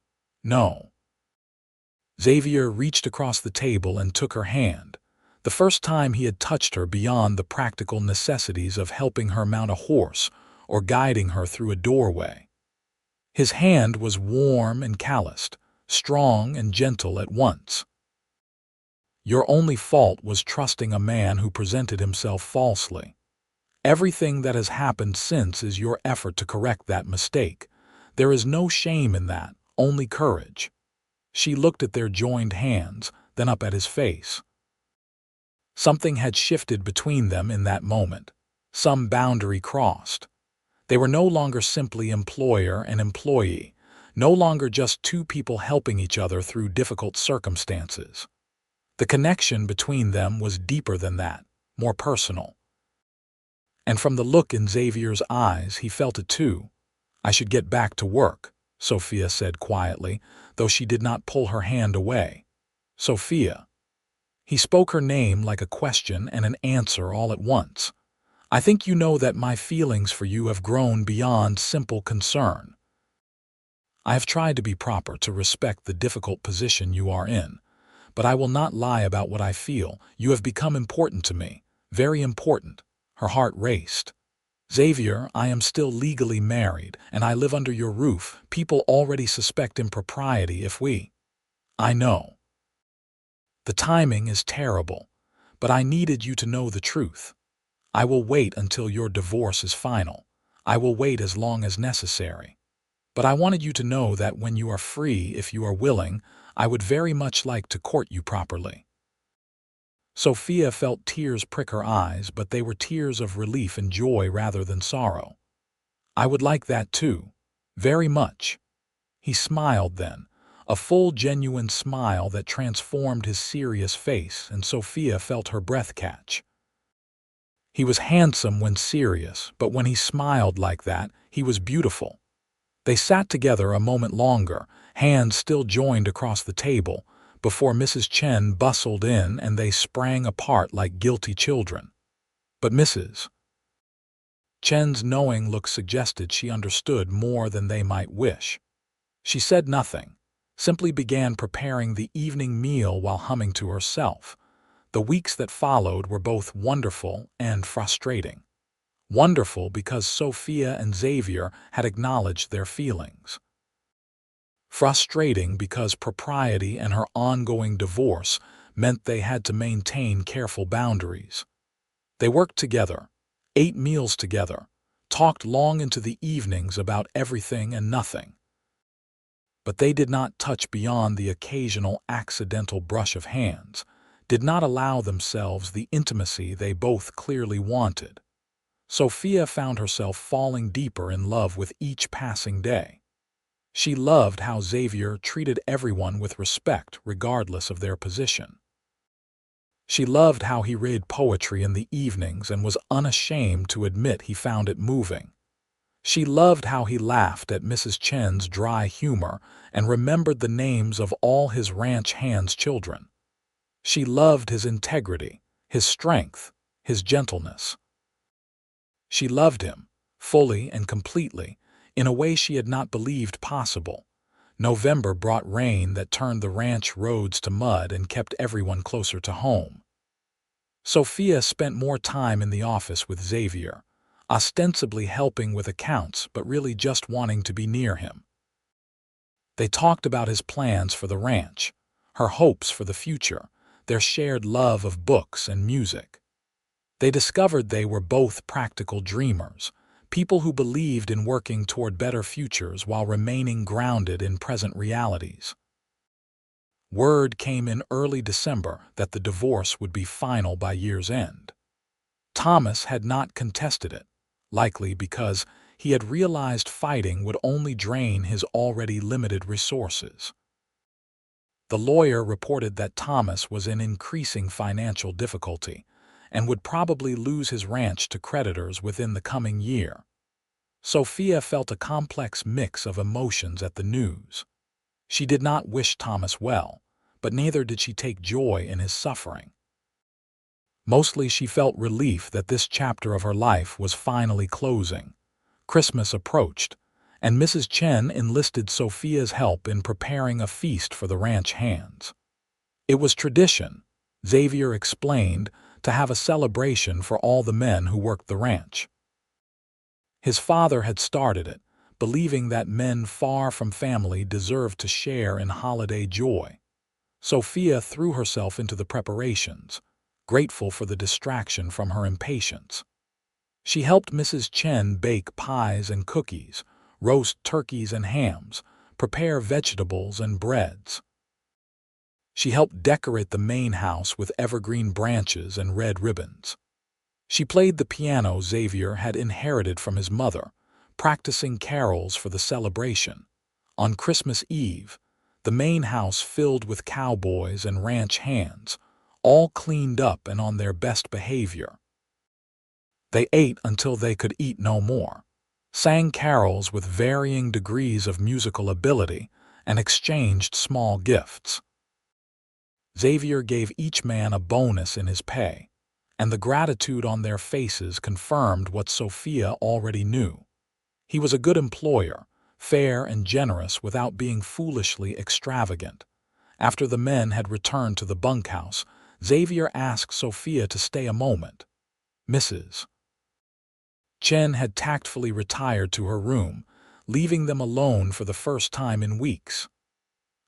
"No." Xavier reached across the table and took her hand, the first time he had touched her beyond the practical necessities of helping her mount a horse or guiding her through a doorway. His hand was warm and calloused, strong and gentle at once. "Your only fault was trusting a man who presented himself falsely. Everything that has happened since is your effort to correct that mistake. There is no shame in that, only courage." She looked at their joined hands, then up at his face. Something had shifted between them in that moment. Some boundary crossed. They were no longer simply employer and employee, no longer just two people helping each other through difficult circumstances. The connection between them was deeper than that, more personal. And from the look in Xavier's eyes, he felt it too. "I should get back to work," Sophia said quietly, though she did not pull her hand away. "Sophia." He spoke her name like a question and an answer all at once. "I think you know that my feelings for you have grown beyond simple concern. I have tried to be proper, to respect the difficult position you are in. But I will not lie about what I feel. You have become important to me, very important." Her heart raced. "Xavier, I am still legally married, and I live under your roof. People already suspect impropriety if we—" "I know. The timing is terrible, but I needed you to know the truth. I will wait until your divorce is final. I will wait as long as necessary. But I wanted you to know that when you are free, if you are willing, I would very much like to court you properly." Sophia felt tears prick her eyes, but they were tears of relief and joy rather than sorrow. "I would like that too, very much." He smiled then, a full, genuine smile that transformed his serious face, and Sophia felt her breath catch. He was handsome when serious, but when he smiled like that, he was beautiful. They sat together a moment longer, hands still joined across the table, before Mrs. Chen bustled in and they sprang apart like guilty children. But Mrs. Chen's knowing look suggested she understood more than they might wish. She said nothing, simply began preparing the evening meal while humming to herself. The weeks that followed were both wonderful and frustrating. Wonderful because Sophia and Xavier had acknowledged their feelings. Frustrating because propriety and her ongoing divorce meant they had to maintain careful boundaries. They worked together, ate meals together, talked long into the evenings about everything and nothing. But they did not touch beyond the occasional accidental brush of hands, did not allow themselves the intimacy they both clearly wanted. Sophia found herself falling deeper in love with each passing day. She loved how Xavier treated everyone with respect regardless of their position. She loved how he read poetry in the evenings and was unashamed to admit he found it moving. She loved how he laughed at Mrs. Chen's dry humor and remembered the names of all his ranch hands' children. She loved his integrity, his strength, his gentleness. She loved him, fully and completely, in a way she had not believed possible. November brought rain that turned the ranch roads to mud and kept everyone closer to home. Sophia spent more time in the office with Xavier, ostensibly helping with accounts but really just wanting to be near him. They talked about his plans for the ranch, her hopes for the future, their shared love of books and music. They discovered they were both practical dreamers, people who believed in working toward better futures while remaining grounded in present realities. Word came in early December that the divorce would be final by year's end. Thomas had not contested it, likely because he had realized fighting would only drain his already limited resources. The lawyer reported that Thomas was in increasing financial difficulty and would probably lose his ranch to creditors within the coming year. Sophia felt a complex mix of emotions at the news. She did not wish Thomas well, but neither did she take joy in his suffering. Mostly she felt relief that this chapter of her life was finally closing. Christmas approached, and Mrs. Chen enlisted Sophia's help in preparing a feast for the ranch hands. It was tradition, Xavier explained, to have a celebration for all the men who worked the ranch. His father had started it, believing that men far from family deserved to share in holiday joy. Sophia threw herself into the preparations, grateful for the distraction from her impatience. She helped Mrs. Chen bake pies and cookies, roast turkeys and hams, prepare vegetables and breads. She helped decorate the main house with evergreen branches and red ribbons. She played the piano Xavier had inherited from his mother, practicing carols for the celebration. On Christmas Eve, the main house filled with cowboys and ranch hands, all cleaned up and on their best behavior. They ate until they could eat no more, sang carols with varying degrees of musical ability, and exchanged small gifts. Xavier gave each man a bonus in his pay, and the gratitude on their faces confirmed what Sophia already knew. He was a good employer, fair and generous without being foolishly extravagant. After the men had returned to the bunkhouse, Xavier asked Sophia to stay a moment. Mrs. Chen had tactfully retired to her room, leaving them alone for the first time in weeks.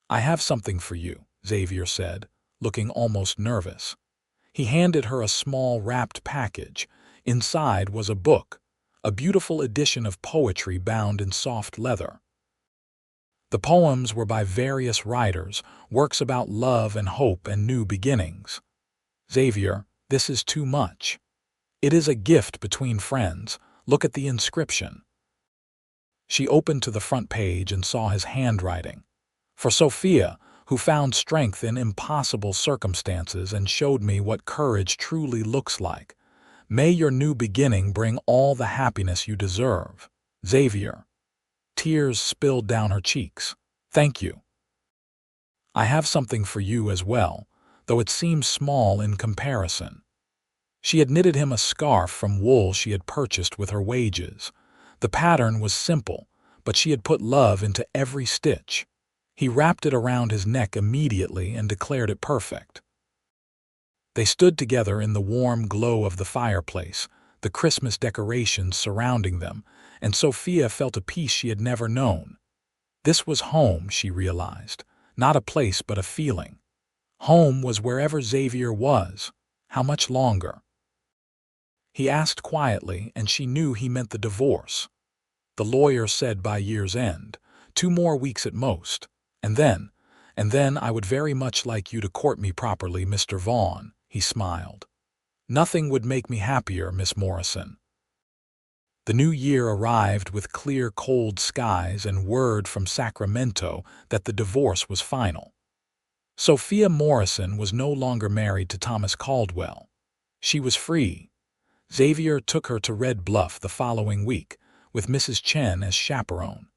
"I have something for you," Xavier said, looking almost nervous. He handed her a small wrapped package. Inside was a book, a beautiful edition of poetry bound in soft leather. The poems were by various writers, works about love and hope and new beginnings. "Xavier, this is too much. It is a gift between friends. Look at the inscription." She opened to the front page and saw his handwriting. "For Sophia, who found strength in impossible circumstances and showed me what courage truly looks like. May your new beginning bring all the happiness you deserve. Xavier." Tears spilled down her cheeks. "Thank you. I have something for you as well, though it seems small in comparison." She had knitted him a scarf from wool she had purchased with her wages. The pattern was simple, but she had put love into every stitch. He wrapped it around his neck immediately and declared it perfect. They stood together in the warm glow of the fireplace, the Christmas decorations surrounding them, and Sophia felt a peace she had never known. This was home, she realized, not a place but a feeling. Home was wherever Xavier was. How much longer? He asked quietly, and she knew he meant the divorce. The lawyer said by year's end, 2 more weeks at most, and then I would very much like you to court me properly, Mr. Vaughn," he smiled. "Nothing would make me happier, Miss Morrison." The new year arrived with clear, cold skies and word from Sacramento that the divorce was final. Sophia Morrison was no longer married to Thomas Caldwell. She was free. Xavier took her to Red Bluff the following week, with Mrs. Chen as chaperone.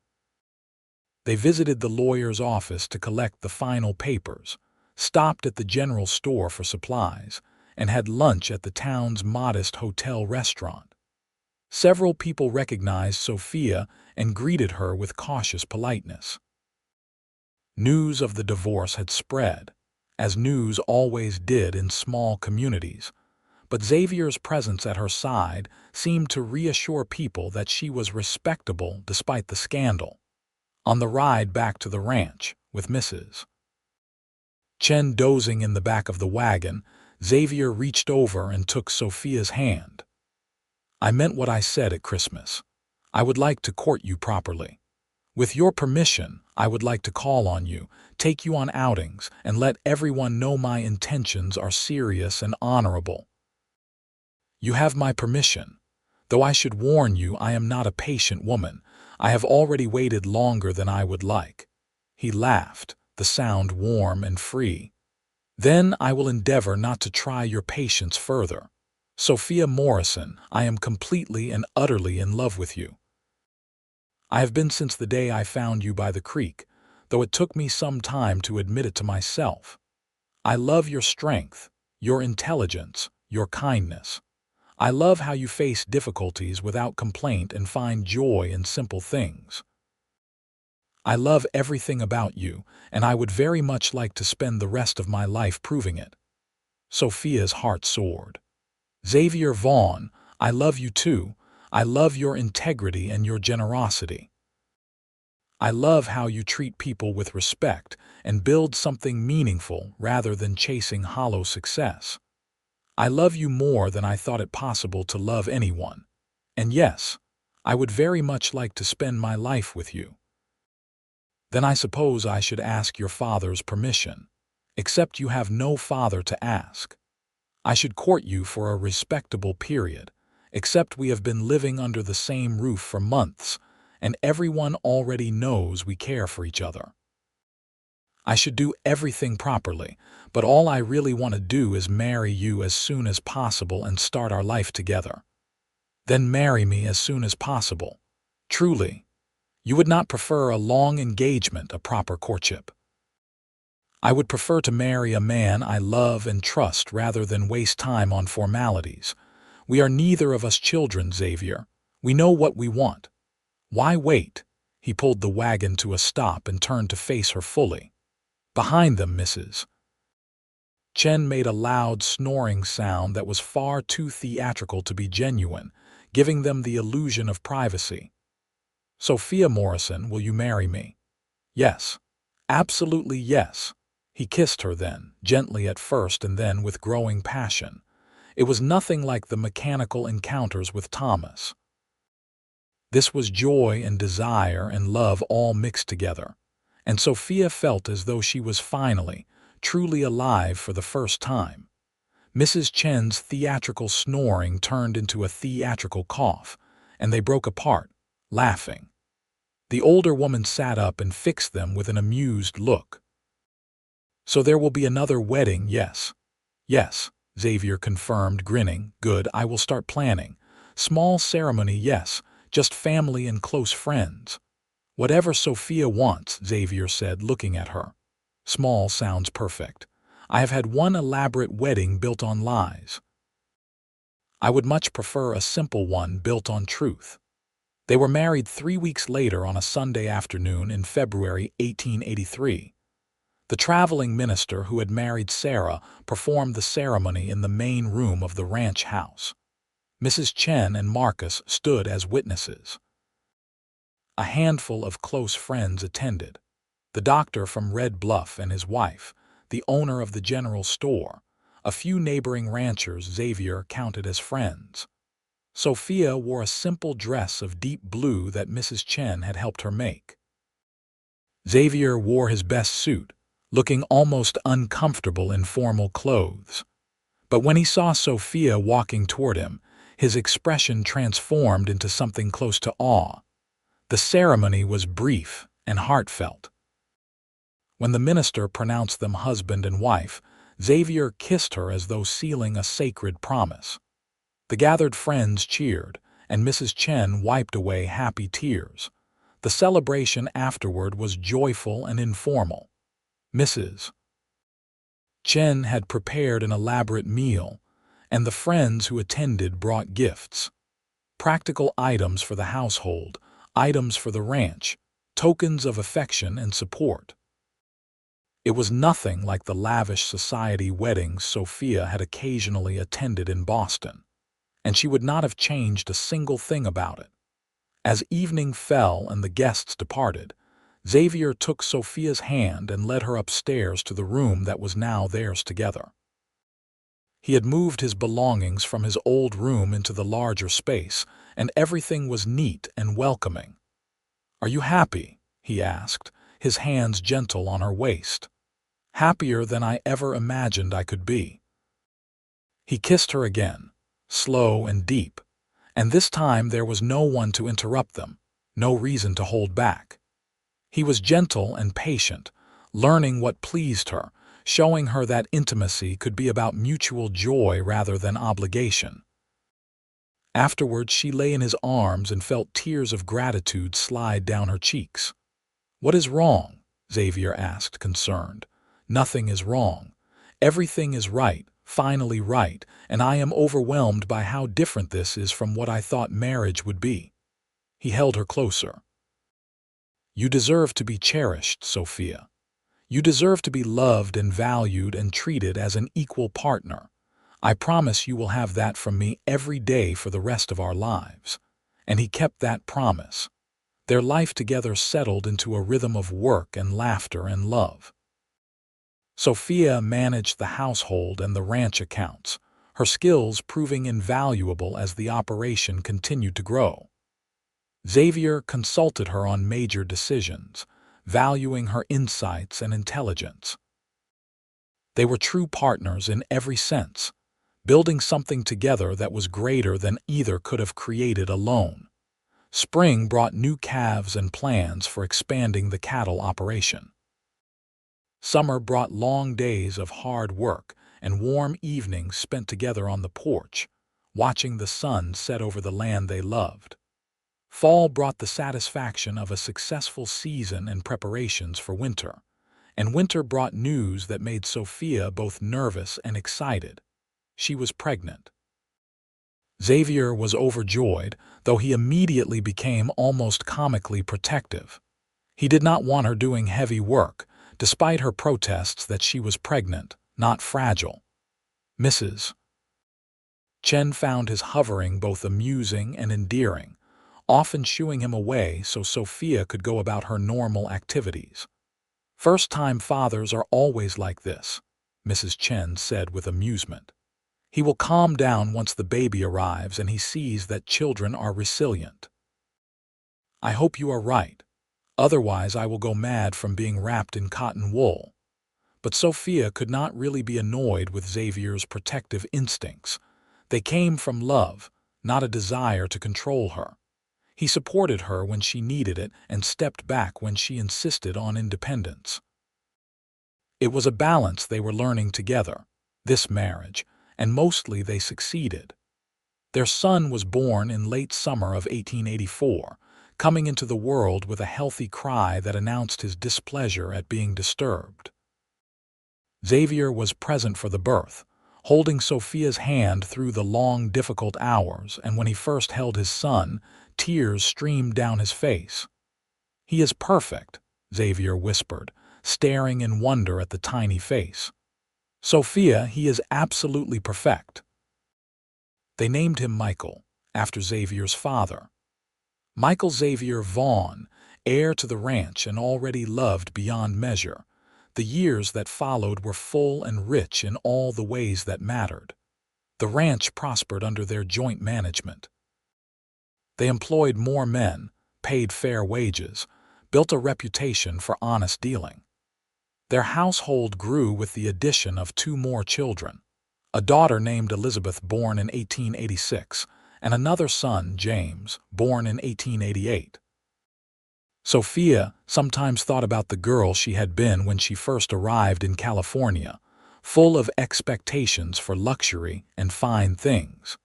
They visited the lawyer's office to collect the final papers, stopped at the general store for supplies, and had lunch at the town's modest hotel restaurant. Several people recognized Sophia and greeted her with cautious politeness. News of the divorce had spread, as news always did in small communities, but Xavier's presence at her side seemed to reassure people that she was respectable despite the scandal. On the ride back to the ranch, with Mrs. Chen dozing in the back of the wagon, Xavier reached over and took Sophia's hand. "I meant what I said at Christmas. I would like to court you properly. With your permission, I would like to call on you, take you on outings, and let everyone know my intentions are serious and honorable. You have my permission. Though I should warn you, I am not a patient woman. I have already waited longer than I would like." He laughed, the sound warm and free. "Then I will endeavor not to try your patience further. Sophia Morrison, I am completely and utterly in love with you. I have been since the day I found you by the creek, though it took me some time to admit it to myself. I love your strength, your intelligence, your kindness. I love how you face difficulties without complaint and find joy in simple things. I love everything about you, and I would very much like to spend the rest of my life proving it." Sophia's heart soared. "Xavier Vaughn, I love you too. I love your integrity and your generosity. I love how you treat people with respect and build something meaningful rather than chasing hollow success. I love you more than I thought it possible to love anyone." And yes, I would very much like to spend my life with you. Then I suppose I should ask your father's permission, except you have no father to ask. I should court you for a respectable period, except we have been living under the same roof for months, and everyone already knows we care for each other. I should do everything properly, but all I really want to do is marry you as soon as possible and start our life together. Then marry me as soon as possible. Truly, you would not prefer a long engagement, a proper courtship. I would prefer to marry a man I love and trust rather than waste time on formalities. We are neither of us children, Xavier. We know what we want. Why wait? He pulled the wagon to a stop and turned to face her fully. Behind them, Mrs. Chen made a loud snoring sound that was far too theatrical to be genuine, giving them the illusion of privacy. Sophia Morrison, will you marry me? Yes. Absolutely yes. He kissed her then, gently at first and then with growing passion. It was nothing like the mechanical encounters with Thomas. This was joy and desire and love all mixed together, and Sophia felt as though she was finally, truly alive for the first time. Mrs. Chen's theatrical snoring turned into a theatrical cough, and they broke apart, laughing. The older woman sat up and fixed them with an amused look. So there will be another wedding, yes. Yes, Xavier confirmed, grinning. Good, I will start planning. Small ceremony, yes, just family and close friends. Whatever Sophia wants, Xavier said, looking at her. Small sounds perfect. I have had one elaborate wedding built on lies. I would much prefer a simple one built on truth. They were married 3 weeks later on a Sunday afternoon in February 1883. The traveling minister who had married Sarah performed the ceremony in the main room of the ranch house. Mrs. Chen and Marcus stood as witnesses. A handful of close friends attended. The doctor from Red Bluff and his wife, the owner of the general store, a few neighboring ranchers Xavier counted as friends. Sophia wore a simple dress of deep blue that Mrs. Chen had helped her make. Xavier wore his best suit, looking almost uncomfortable in formal clothes. But when he saw Sophia walking toward him, his expression transformed into something close to awe. The ceremony was brief and heartfelt. When the minister pronounced them husband and wife, Xavier kissed her as though sealing a sacred promise. The gathered friends cheered, and Mrs. Chen wiped away happy tears. The celebration afterward was joyful and informal. Mrs. Chen had prepared an elaborate meal, and the friends who attended brought gifts. Practical items for the household, items for the ranch, tokens of affection and support. It was nothing like the lavish society weddings Sophia had occasionally attended in Boston, and she would not have changed a single thing about it. As evening fell and the guests departed, Xavier took Sophia's hand and led her upstairs to the room that was now theirs together. He had moved his belongings from his old room into the larger space, and everything was neat and welcoming. "Are you happy?" he asked, his hands gentle on her waist. "Happier than I ever imagined I could be." He kissed her again, slow and deep, and this time there was no one to interrupt them, no reason to hold back. He was gentle and patient, learning what pleased her, showing her that intimacy could be about mutual joy rather than obligation. Afterwards, she lay in his arms and felt tears of gratitude slide down her cheeks. "What is wrong?" Xavier asked, concerned. "Nothing is wrong. Everything is right, finally right, and I am overwhelmed by how different this is from what I thought marriage would be." He held her closer. "You deserve to be cherished, Sophia. You deserve to be loved and valued and treated as an equal partner. I promise you will have that from me every day for the rest of our lives." And he kept that promise. Their life together settled into a rhythm of work and laughter and love. Sophia managed the household and the ranch accounts, her skills proving invaluable as the operation continued to grow. Xavier consulted her on major decisions, valuing her insights and intelligence. They were true partners in every sense, building something together that was greater than either could have created alone. Spring brought new calves and plans for expanding the cattle operation. Summer brought long days of hard work and warm evenings spent together on the porch, watching the sun set over the land they loved. Fall brought the satisfaction of a successful season and preparations for winter, and winter brought news that made Sophia both nervous and excited. She was pregnant. Xavier was overjoyed, though he immediately became almost comically protective. He did not want her doing heavy work, despite her protests that she was pregnant, not fragile. Mrs. Chen found his hovering both amusing and endearing, often shooing him away so Sophia could go about her normal activities. "First-time fathers are always like this," Mrs. Chen said with amusement. "He will calm down once the baby arrives and he sees that children are resilient." "I hope you are right. Otherwise I will go mad from being wrapped in cotton wool." But Sophia could not really be annoyed with Xavier's protective instincts. They came from love, not a desire to control her. He supported her when she needed it and stepped back when she insisted on independence. It was a balance they were learning together, this marriage, and mostly they succeeded. Their son was born in late summer of 1884, coming into the world with a healthy cry that announced his displeasure at being disturbed. Xavier was present for the birth, holding Sophia's hand through the long, difficult hours, and when he first held his son, tears streamed down his face. "He is perfect," Xavier whispered, staring in wonder at the tiny face. "Sophia, he is absolutely perfect." They named him Michael, after Xavier's father. Michael Xavier Vaughn, heir to the ranch and already loved beyond measure. The years that followed were full and rich in all the ways that mattered. The ranch prospered under their joint management. They employed more men, paid fair wages, built a reputation for honest dealing. Their household grew with the addition of 2 more children, a daughter named Elizabeth born in 1886, and another son, James, born in 1888. Sophia sometimes thought about the girl she had been when she first arrived in California, full of expectations for luxury and fine things.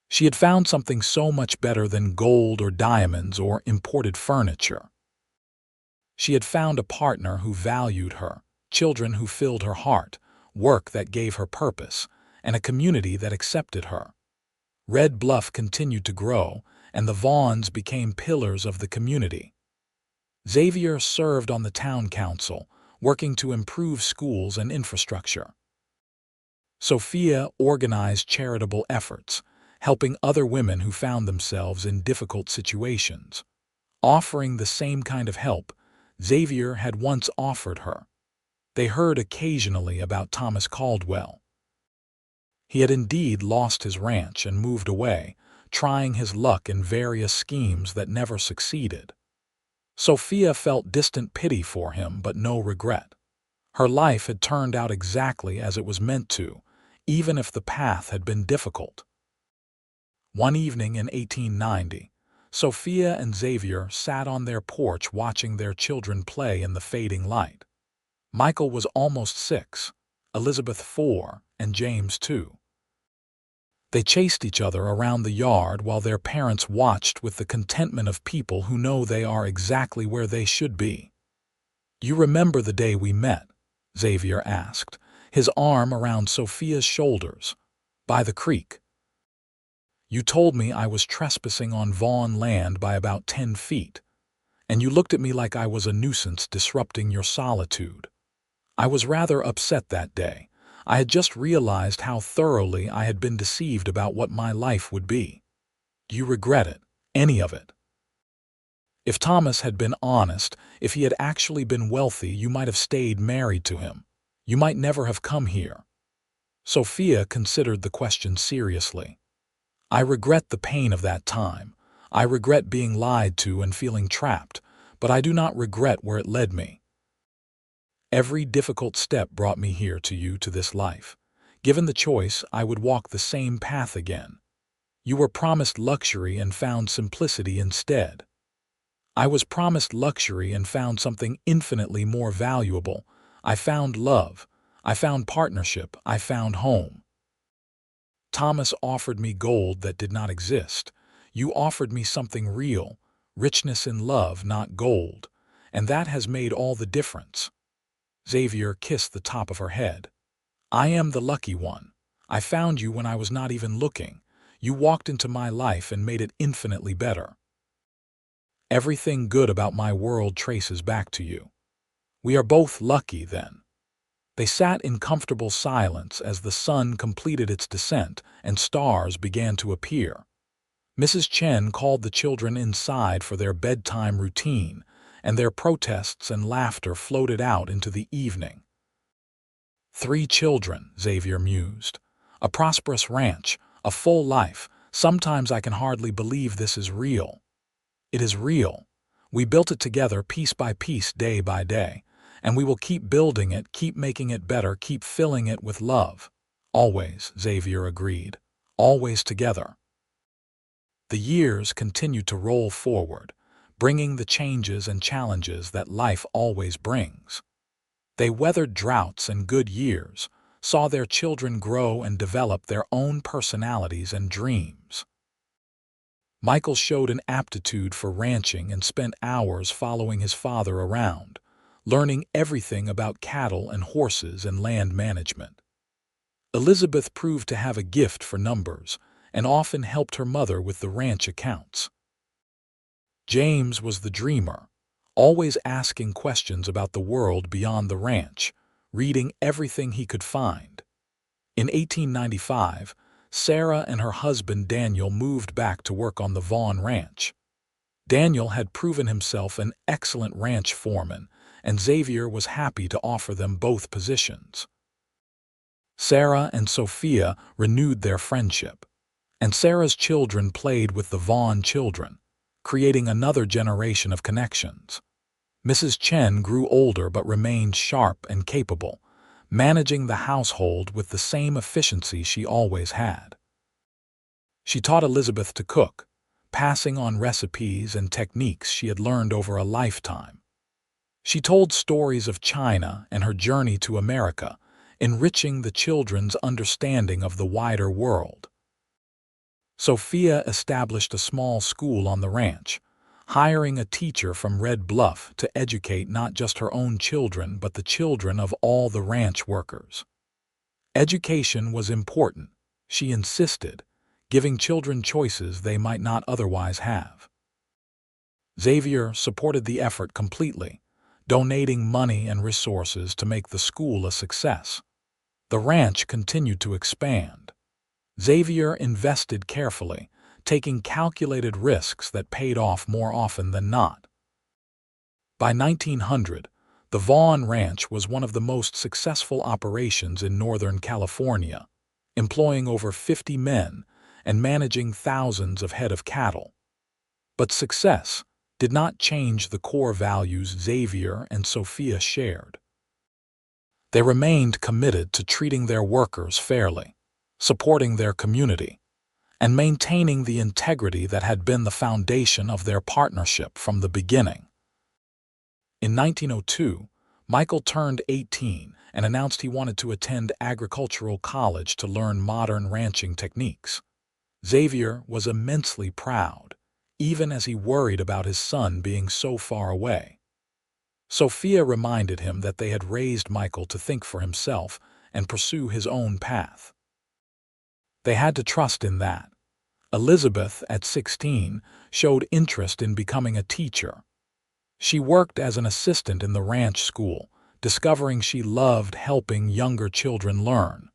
She had found something so much better than gold or diamonds or imported furniture. She had found a partner who valued her, children who filled her heart, work that gave her purpose, and a community that accepted her. Red Bluff continued to grow, and the Vaughns became pillars of the community. Xavier served on the town council, working to improve schools and infrastructure. Sophia organized charitable efforts, helping other women who found themselves in difficult situations. Offering the same kind of help Xavier had once offered her. They heard occasionally about Thomas Caldwell. He had indeed lost his ranch and moved away, trying his luck in various schemes that never succeeded. Sophia felt distant pity for him, but no regret. Her life had turned out exactly as it was meant to, even if the path had been difficult. One evening in 1890, Sophia and Xavier sat on their porch watching their children play in the fading light. Michael was almost 6, Elizabeth 4, and James 2. They chased each other around the yard while their parents watched with the contentment of people who know they are exactly where they should be. "You remember the day we met?" Xavier asked, his arm around Sophia's shoulders. "By the creek. You told me I was trespassing on Vaughn land by about 10 feet, and you looked at me like I was a nuisance disrupting your solitude. I was rather upset that day. I had just realized how thoroughly I had been deceived about what my life would be. Do you regret it, any of it? If Thomas had been honest, if he had actually been wealthy, you might have stayed married to him. You might never have come here." Sophia considered the question seriously. I regret the pain of that time. I regret being lied to and feeling trapped, but I do not regret where it led me. Every difficult step brought me here to you, to this life. Given the choice, I would walk the same path again. You were promised luxury and found simplicity instead. I was promised luxury and found something infinitely more valuable. I found love. I found partnership. I found home. Thomas offered me gold that did not exist. You offered me something real, richness in love, not gold, and that has made all the difference. Xavier kissed the top of her head. I am the lucky one. I found you when I was not even looking. You walked into my life and made it infinitely better. Everything good about my world traces back to you. We are both lucky, then. They sat in comfortable silence as the sun completed its descent and stars began to appear. Mrs. Chen called the children inside for their bedtime routine, and their protests and laughter floated out into the evening. 3 children, Xavier mused. A prosperous ranch, a full life. Sometimes I can hardly believe this is real. It is real. We built it together piece by piece, day by day, and we will keep building it, keep making it better, keep filling it with love. Always, Xavier agreed. Always together. The years continued to roll forward, bringing the changes and challenges that life always brings. They weathered droughts and good years, saw their children grow and develop their own personalities and dreams. Michael showed an aptitude for ranching and spent hours following his father around, learning everything about cattle and horses and land management. Elizabeth proved to have a gift for numbers and often helped her mother with the ranch accounts. James was the dreamer, always asking questions about the world beyond the ranch, reading everything he could find. In 1895, Sarah and her husband Daniel moved back to work on the Vaughn ranch. Daniel had proven himself an excellent ranch foreman, and Xavier was happy to offer them both positions. Sarah and Sophia renewed their friendship, and Sarah's children played with the Vaughn children, creating another generation of connections. Mrs. Chen grew older but remained sharp and capable, managing the household with the same efficiency she always had. She taught Elizabeth to cook, passing on recipes and techniques she had learned over a lifetime. She told stories of China and her journey to America, enriching the children's understanding of the wider world. Sophia established a small school on the ranch, hiring a teacher from Red Bluff to educate not just her own children but the children of all the ranch workers. Education was important, she insisted, giving children choices they might not otherwise have. Xavier supported the effort completely, donating money and resources to make the school a success. The ranch continued to expand. Xavier invested carefully, taking calculated risks that paid off more often than not. By 1900, the Vaughn Ranch was one of the most successful operations in Northern California, employing over 50 men and managing thousands of head of cattle. But success did not change the core values Xavier and Sophia shared. They remained committed to treating their workers fairly, supporting their community, and maintaining the integrity that had been the foundation of their partnership from the beginning. In 1902, Michael turned 18 and announced he wanted to attend agricultural college to learn modern ranching techniques. Xavier was immensely proud, even as he worried about his son being so far away. Sophia reminded him that they had raised Michael to think for himself and pursue his own path. They had to trust in that. Elizabeth, at 16, showed interest in becoming a teacher. She worked as an assistant in the ranch school, discovering she loved helping younger children learn.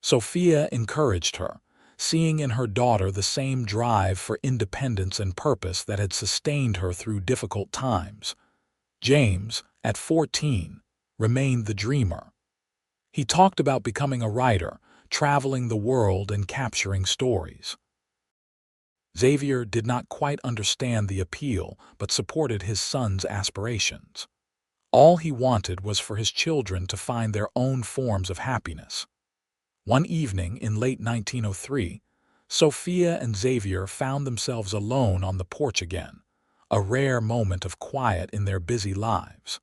Sophia encouraged her, seeing in her daughter the same drive for independence and purpose that had sustained her through difficult times. James, at 14, remained the dreamer. He talked about becoming a writer, traveling the world and capturing stories. Xavier did not quite understand the appeal, but supported his son's aspirations. All he wanted was for his children to find their own forms of happiness. One evening in late 1903, Sophia and Xavier found themselves alone on the porch again, a rare moment of quiet in their busy lives.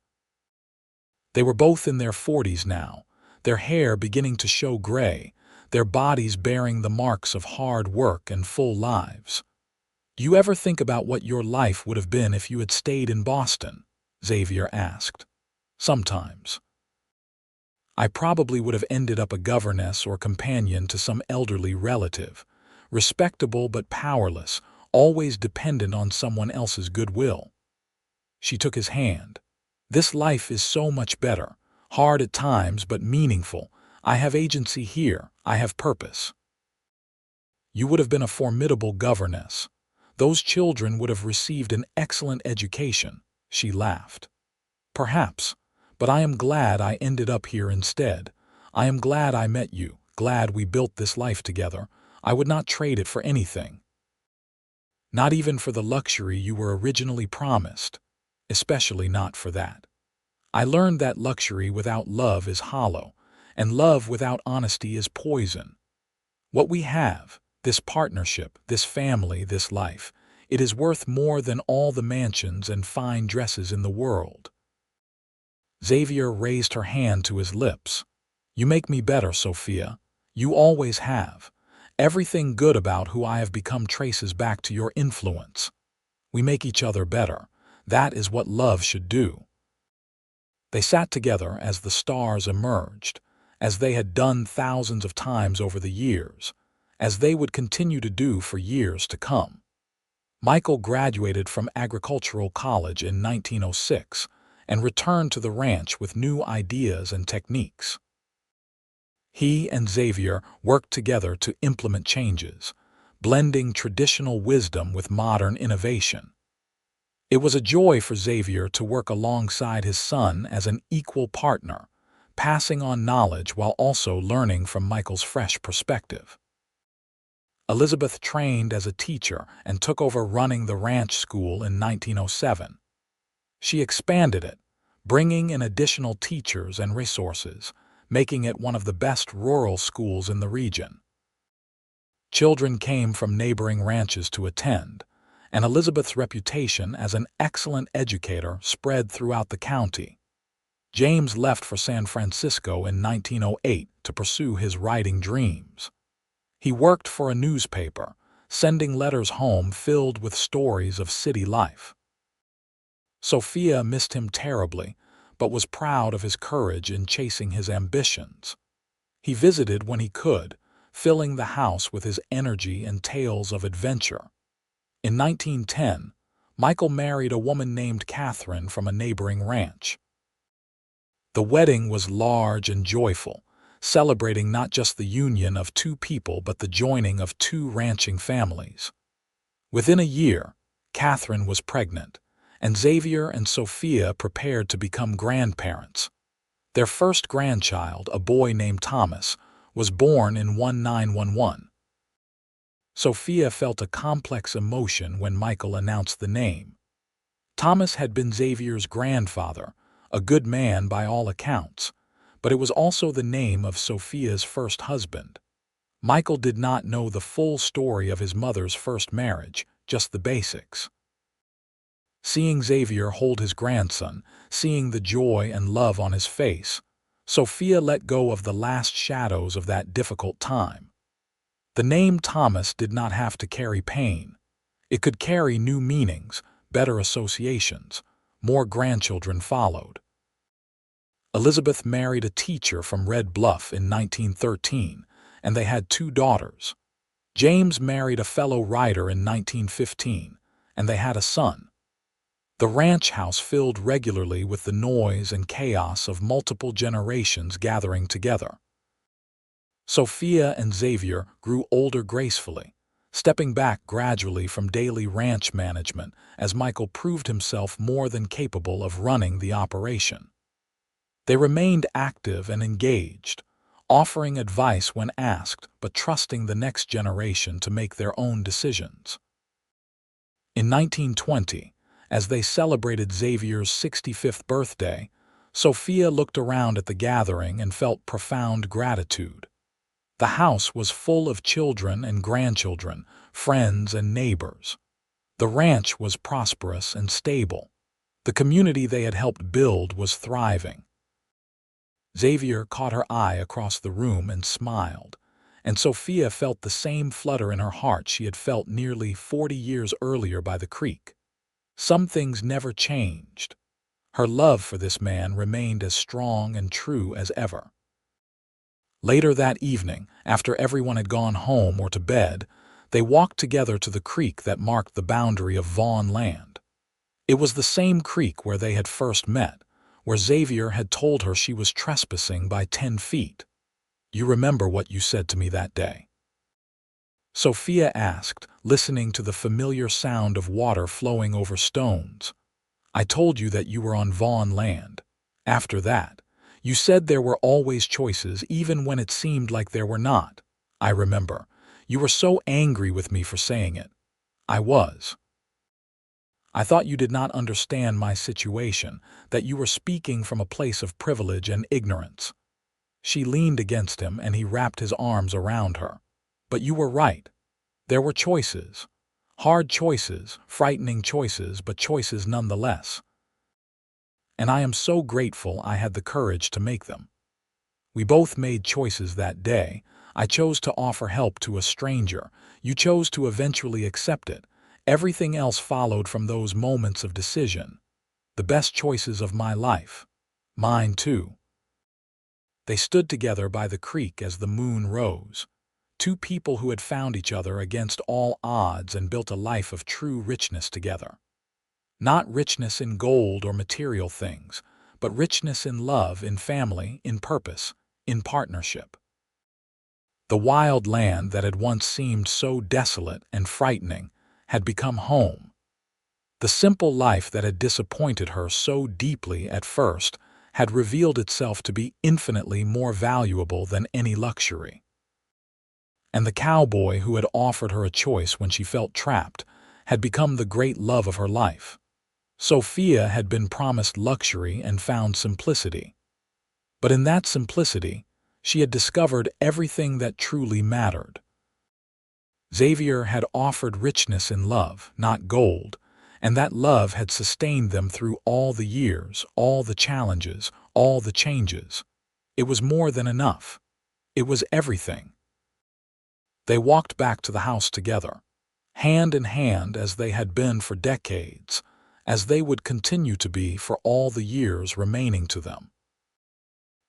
They were both in their 40s now, their hair beginning to show gray, their bodies bearing the marks of hard work and full lives. "Do you ever think about what your life would have been if you had stayed in Boston?" Xavier asked. "Sometimes. I probably would have ended up a governess or companion to some elderly relative, respectable but powerless, always dependent on someone else's goodwill." She took his hand. "This life is so much better, hard at times but meaningful. I have agency here, I have purpose." "You would have been a formidable governess. Those children would have received an excellent education," she laughed. "Perhaps. But I am glad I ended up here instead. I am glad I met you, glad we built this life together. I would not trade it for anything. Not even for the luxury you were originally promised. Especially not for that. I learned that luxury without love is hollow, and love without honesty is poison. What we have, this partnership, this family, this life, it is worth more than all the mansions and fine dresses in the world." Xavier raised her hand to his lips. "You make me better, Sophia. You always have. Everything good about who I have become traces back to your influence. We make each other better. That is what love should do." They sat together as the stars emerged, as they had done thousands of times over the years, as they would continue to do for years to come. Michael graduated from agricultural college in 1906, and returned to the ranch with new ideas and techniques. He and Xavier worked together to implement changes, blending traditional wisdom with modern innovation. It was a joy for Xavier to work alongside his son as an equal partner, passing on knowledge while also learning from Michael's fresh perspective. Elizabeth trained as a teacher and took over running the ranch school in 1907. She expanded it, bringing in additional teachers and resources, making it one of the best rural schools in the region. Children came from neighboring ranches to attend, and Elizabeth's reputation as an excellent educator spread throughout the county. James left for San Francisco in 1908 to pursue his writing dreams. He worked for a newspaper, sending letters home filled with stories of city life. Sophia missed him terribly, but was proud of his courage in chasing his ambitions. He visited when he could, filling the house with his energy and tales of adventure. In 1910, Michael married a woman named Catherine from a neighboring ranch. The wedding was large and joyful, celebrating not just the union of two people but the joining of two ranching families. Within a year, Catherine was pregnant, and Xavier and Sophia prepared to become grandparents. Their first grandchild, a boy named Thomas, was born in 1911. Sophia felt a complex emotion when Michael announced the name. Thomas had been Xavier's grandfather, a good man by all accounts, but it was also the name of Sophia's first husband. Michael did not know the full story of his mother's first marriage, just the basics. Seeing Xavier hold his grandson, seeing the joy and love on his face, Sophia let go of the last shadows of that difficult time. The name Thomas did not have to carry pain. It could carry new meanings, better associations. More grandchildren followed. Elizabeth married a teacher from Red Bluff in 1913, and they had 2 daughters. James married a fellow writer in 1915, and they had a son. The ranch house filled regularly with the noise and chaos of multiple generations gathering together. Sophia and Xavier grew older gracefully, stepping back gradually from daily ranch management as Michael proved himself more than capable of running the operation. They remained active and engaged, offering advice when asked but trusting the next generation to make their own decisions. In 1920, as they celebrated Xavier's 65th birthday, Sophia looked around at the gathering and felt profound gratitude. The house was full of children and grandchildren, friends and neighbors. The ranch was prosperous and stable. The community they had helped build was thriving. Xavier caught her eye across the room and smiled, and Sophia felt the same flutter in her heart she had felt nearly 40 years earlier by the creek. Some things never changed. Her love for this man remained as strong and true as ever. Later that evening, after everyone had gone home or to bed, they walked together to the creek that marked the boundary of Vaughn land. It was the same creek where they had first met, where Xavier had told her she was trespassing by 10 feet. "You remember what you said to me that day?" Sophia asked, listening to the familiar sound of water flowing over stones. "I told you that you were on Vaughn land. After that, you said there were always choices even when it seemed like there were not. I remember. You were so angry with me for saying it." "I was. I thought you did not understand my situation, that you were speaking from a place of privilege and ignorance." She leaned against him and he wrapped his arms around her. "But you were right. There were choices. Hard choices, frightening choices, but choices nonetheless. And I am so grateful I had the courage to make them. We both made choices that day. I chose to offer help to a stranger. You chose to eventually accept it. Everything else followed from those moments of decision. The best choices of my life. Mine too." They stood together by the creek as the moon rose. Two people who had found each other against all odds and built a life of true richness together. Not richness in gold or material things, but richness in love, in family, in purpose, in partnership. The wild land that had once seemed so desolate and frightening had become home. The simple life that had disappointed her so deeply at first had revealed itself to be infinitely more valuable than any luxury. And the cowboy who had offered her a choice when she felt trapped had become the great love of her life. Sophia had been promised luxury and found simplicity. But in that simplicity, she had discovered everything that truly mattered. Xavier had offered richness in love, not gold, and that love had sustained them through all the years, all the challenges, all the changes. It was more than enough. It was everything. They walked back to the house together, hand in hand as they had been for decades, as they would continue to be for all the years remaining to them.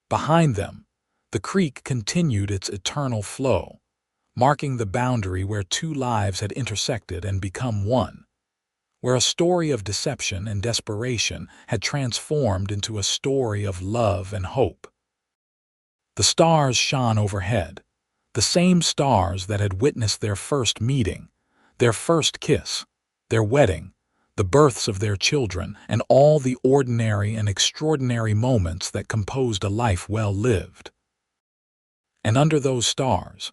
Behind them, the creek continued its eternal flow, marking the boundary where two lives had intersected and become one, where a story of deception and desperation had transformed into a story of love and hope. The stars shone overhead, the same stars that had witnessed their first meeting, their first kiss, their wedding, the births of their children, and all the ordinary and extraordinary moments that composed a life well lived. And under those stars,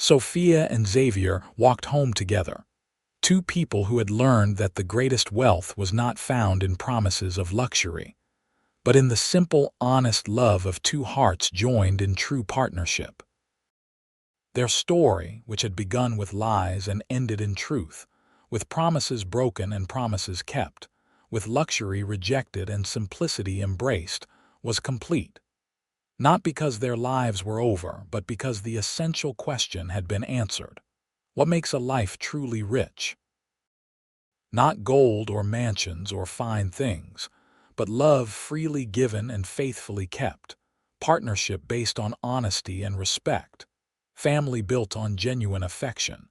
Sophia and Xavier walked home together, two people who had learned that the greatest wealth was not found in promises of luxury, but in the simple, honest love of two hearts joined in true partnership. Their story, which had begun with lies and ended in truth, with promises broken and promises kept, with luxury rejected and simplicity embraced, was complete. Not because their lives were over, but because the essential question had been answered. What makes a life truly rich? Not gold or mansions or fine things, but love freely given and faithfully kept, partnership based on honesty and respect, family built on genuine affection,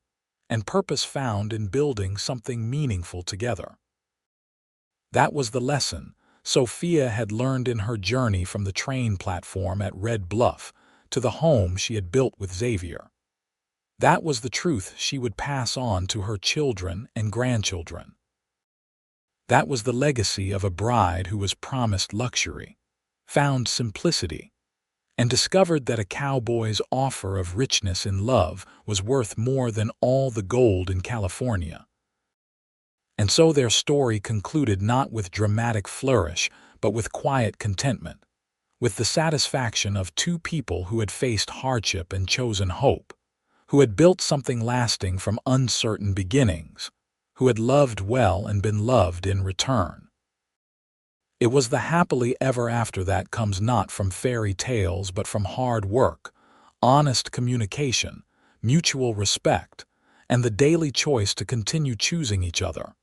and purpose found in building something meaningful together. That was the lesson Sophia had learned in her journey from the train platform at Red Bluff to the home she had built with Xavier. That was the truth she would pass on to her children and grandchildren. That was the legacy of a bride who was promised luxury, found simplicity, and discovered that a cowboy's offer of richness in love was worth more than all the gold in California. And so their story concluded not with dramatic flourish, but with quiet contentment, with the satisfaction of two people who had faced hardship and chosen hope, who had built something lasting from uncertain beginnings, who had loved well and been loved in return. It was the happily ever after that comes not from fairy tales but from hard work, honest communication, mutual respect, and the daily choice to continue choosing each other.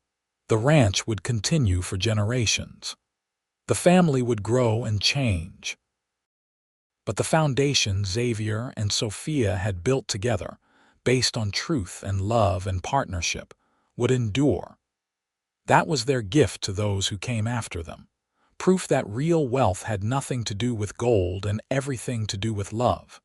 The ranch would continue for generations. The family would grow and change. But the foundation Xavier and Sophia had built together, based on truth and love and partnership, would endure. That was their gift to those who came after them, proof that real wealth had nothing to do with gold and everything to do with love.